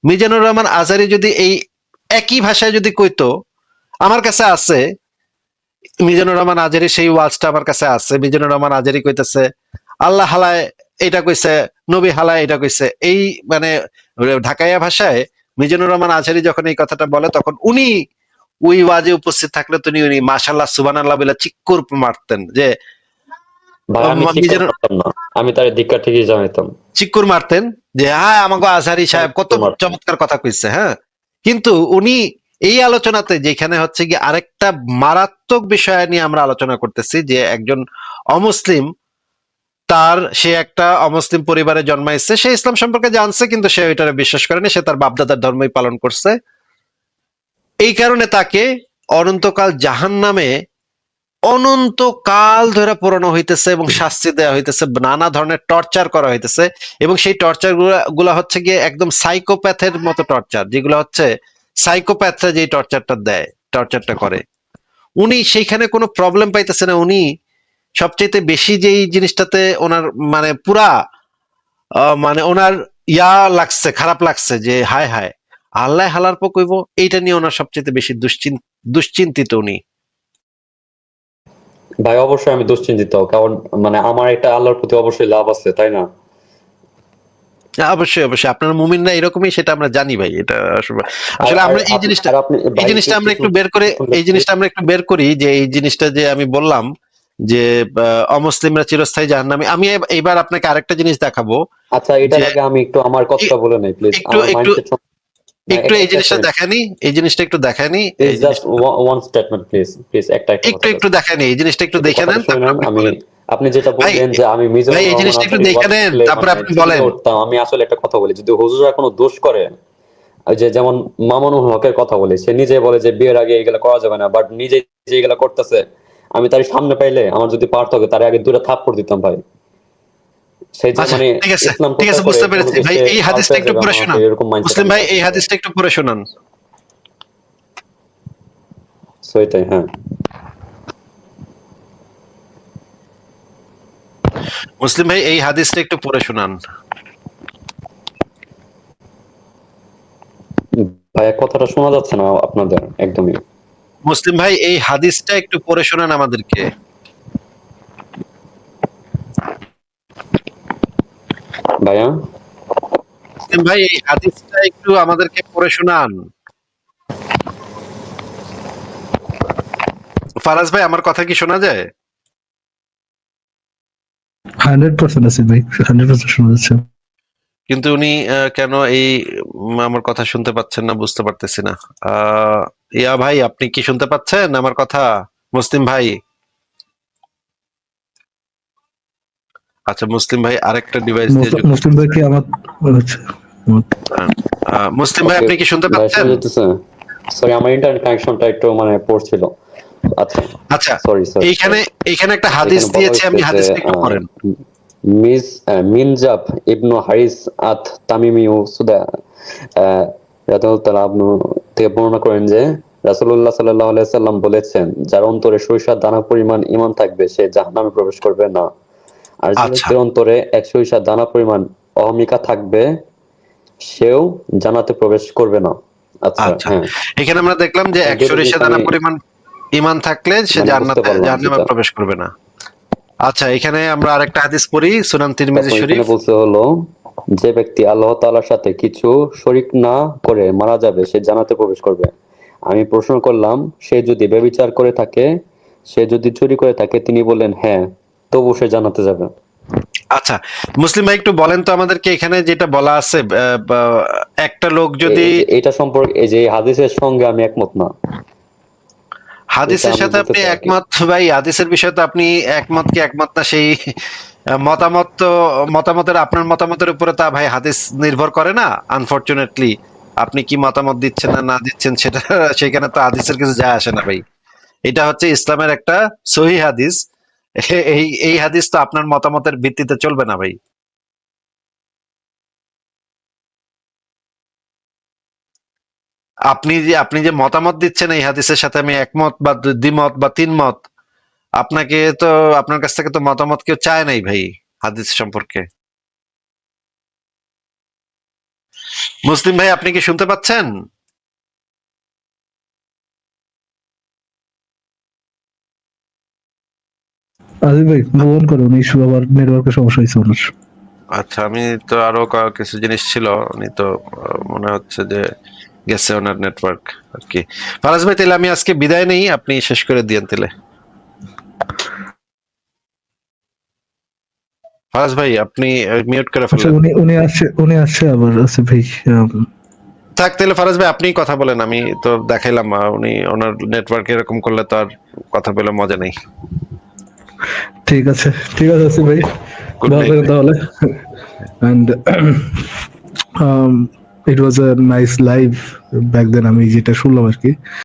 মিজানুর রহমান আজহারী যদি এই একই ভাষায় যদি কইতো, আমার কাছে আছে মিজানুর রহমান আজহারী সেই ওয়াজটা আমার কাছে আছে। মিজানুর রহমান আজহারী কইতেছে আল্লাহ হালায় এটা কইছে, নবী হালায় এটা কইছে, এই মানে ঢাকাইয়া ভাষায় মিজানুর রহমান আজহারী যখন এই কথাটা বলে, তখন উনি ওই ওয়াজে উপস্থিত থাকলে তো উনি মাশাআল্লাহ সুবহানাল্লাহ বলে চিক্কুর মারতেন, যে ভাই আমি ঠিক করতাম না, আমি তার ধিক্কার ঠিকই জানাইতাম। চিক্কুর মারতেন যে হ্যাঁ আমাকে আজহারী সাহেব কত চিক্কুর মারতেন। চমৎকার কথা কইছে। হ্যাঁ, কিন্তু উনি এই আলোচনাতে যেখানে হচ্ছে কি আরেকটা মারাত্মক বিষয় নিয়ে আমরা আলোচনা করতেছি, যে একজন অমুসলিম, সে একটা অমুসলিম পরিবারে জন্মাইছে, সে ইসলাম সম্পর্কে জানছে কিন্তু সে ওইটারে বিশ্বাস করেনি, সে তার বাপদাদার ধর্মই পালন করছে। এই কারণে তাকে অনন্তকাল জাহান্নামে অনন্তকাল ধরে পোড়ানো হইতেছে এবং শাস্তি দেওয়া হইতেছে, নানা ধরনের টর্চার করা হইতেছে, এবং সেই টর্চার গুলা হচ্ছে গিয়ে একদম সাইকোপ্যাথের মতো টর্চার, যেগুলো হচ্ছে সাইকোপ্যাথরা যে টর্চারটা করে। উনি সেইখানে কোনো প্রবলেম পাইতেছে না। উনি সবচেয়ে বেশি যেই জিনিসটাতে ওনার মানে পুরা মানে ওনার লাগছে, খারাপ লাগছে, যে হায় হায় আল্লাহ হালার পর কইব, এইটা নিয়ে ওনার সবচেয়ে বেশি দুশ্চিন্তিত উনি। ভাই অবশ্যই আমি দুশ্চিন্তিত, কারণ মানে আমার এটা আল্লাহর প্রতি অবশ্যই লাভ আছে, তাই না? অবশ্যই অবশ্যই আপনার মুমিনরা এরকমই, সেটা আমরা জানি ভাই। এটা আসলে আমরা এই জিনিসটা আমরা একটু বের করে, এই জিনিসটা আমরা একটু বের করি, যে এই জিনিসটা যে আমি বললাম যে অমুসলিমরা চিরস্থায়ী জাহান্নামী। আমি এবার আপনাকে আরেকটা জিনিস দেখাবো। আচ্ছা, এটার আগে আমি একটু আমার কথাটা বলে নেই প্লিজ। একটু এই জিনিসটা দেখানি, এই জিনিসটা একটু দেখানি, just one statement please, please একটু দেখানি, এই জিনিসটা একটু দেখে নেন। আমি আপনি যেটা বললেন যে আমি ভাই এই জিনিসটা একটু দেখে নেন, তারপরে আপনি বলেন। আমি আসলে একটা কথা বলি, যদি হুজুররা কোনো দোষ করে, ওই যে যেমন মামুনুল হকের কথা বলি, সে নিজে বলে যে বিয়ের আগে এগুলা করা যাবে না, বাট নিজে যে এগুলা করতেছে, আমি তার সামনে পাইলে আমার যদি পারত হবে, তার আগে দুটো থাপ্পড় দিতাম ভাই। সেই যে মানে ইসলাম ঠিক আছে, বুঝতে পেরেছি ভাই। এই হাদিসটা একটু পড়ে শোনান মুসলিম ভাই, এই হাদিসটা একটু পড়ে শোনান। সেটাই, হ্যাঁ মুসলিম ভাই, এই হাদিসটা একটু পড়ে শোনান। ভাইয়া কথাটা শোনা যাচ্ছে না আপনাদের একদমই। মুসলিম ভাই, এই হাদিসটা একটু পড়ে শোনান আমাদেরকে। ভাইয়া মুসলিম ভাই, এই হাদিসটা একটু আমাদেরকে পড়ে শোনান। ফারাজ ভাই, আমার কথা কি শোনা যায়? 100% আছে ভাই, 100% শোনা যাচ্ছে। কিন্তু উনি কেন এই আমার কথা শুনতে পাচ্ছেন না বুঝতে পারতেছি না। ইয়া ভাই, আপনি কি শুনতে পাচ্ছেন আমার কথা? মুসলিম ভাই, আচ্ছা মুসলিম ভাই আরেকটা ডিভাইস দিয়ে মুসলিম ভাই কি আমার আচ্ছা, মুসলিম ভাই আপনি কি শুনতে পাচ্ছেন? সরি, আমার ইন্টারনেট কানেকশনটা একটু মানে পড়ছিল। আচ্ছা আচ্ছা, সরি এইখানে একটা হাদিস দিয়েছি, আপনি হাদিসটা একটু পড়েন। মিনজাব ইবনু হারিস আত তামিমিউ সুদা রাদিয়াল্লাহু তাআলা আপনি থেকে বর্ণনা করেন যে রাসূলুল্লাহ সাল্লাল্লাহু আলাইহি সাল্লাম বলেছেন, যার অন্তরে সরিষার দানা পরিমাণ ঈমান থাকবে সে জাহান্নামে প্রবেশ করবে না, আর যে ব্যক্তির অন্তরে এক সরিষার দানা পরিমাণ অহমিকা থাকবে সেও জান্নাতে প্রবেশ করবে না। আচ্ছা, হ্যাঁ, এখানে আমরা দেখলাম যে এক সরিষা দানা পরিমাণ ঈমান থাকলে সে জাহান্নামে প্রবেশ করবে না। আচ্ছা, এখানে আমরা আরেকটা হাদিস পড়ি, সুনান তিরমিজি শরীফ। বলছে হলো, যে ব্যক্তি আল্লাহ তাআলার সাথে কিছু শরীক না করে মারা যাবে সে জান্নাতে প্রবেশ করবে। আমি প্রশ্ন করলাম, সে যদি ব্যভিচার করে থাকে, সে যদি চুরি করে থাকে, তিনি বললেন হ্যাঁ, তবু সে জান্নাতে যাবে। আচ্ছা মুসলিম ভাই, একটু বলেন তো আমাদেরকে, এখানে যেটা বলা আছে একটা লোক যদি এটা সম্পর্কে, এই যে হাদিসের সঙ্গে আমি একমত না। হাদিসের সাথে আপনি একমত ভাই? হাদিসের বিষয়ে তো আপনি একমত কি একমত না, সেই মতামতের আপনার মতামতের উপরে তা ভাই হাদিস নির্ভর করে না। আনফরচুনেটলি আপনি কি মতামত দিচ্ছেন না দিচ্ছেন সেটা, সেখানে তো হাদিসের কিছু যায় আসে না ভাই। এটা হচ্ছে ইসলামের একটা সহিহ হাদিস। এই হাদিস তো আপনার মতামতের ভিত্তিতে চলবে না ভাই। আপনি যে মতামত দিচ্ছেন এই হাদিসের সাথে আমি একমত বা দ্বিমত বা তিনমত, আপনাকে তো, আপনার কাছ থেকে তো মতামত কেউ চায় নাই ভাই হাদিস সম্পর্কে। মুসলিম ভাই, আপনি কি শুনতে পাচ্ছেন? আজিজ ভাই মন করুন, ইস্যু আবার নেটওয়ার্কের সমস্যা হয়েছে ওনার। আচ্ছা, আমি তো আরো কিছু জিনিস ছিল, উনি তো মনে হচ্ছে যে গেছে ওনার নেটওয়ার্ক আর কি। ফারাজ ভাই, তাহলে আমি আজকে বিদায় নেই, আপনি শেষ করে দিয়েন তাহলে। ফারাজ ভাই, আপনি মিউট করে আচ্ছা, ফেললেন। উনি আসছে আবার আছে ভাই। থাক তাহলে ফারাজ ভাই, আপনিই কথা বলেন, আমি তো দেখাইলাম উনি ওনার নেটওয়ার্ক এরকম করলে তো আর কথা বলে মজা নেই। ঠিক আছে আসিফ ভাই, Good ভালো night. থাকেন তাহলে। And it was a nice live back then, আমি যেটা শুনলাম আর কি।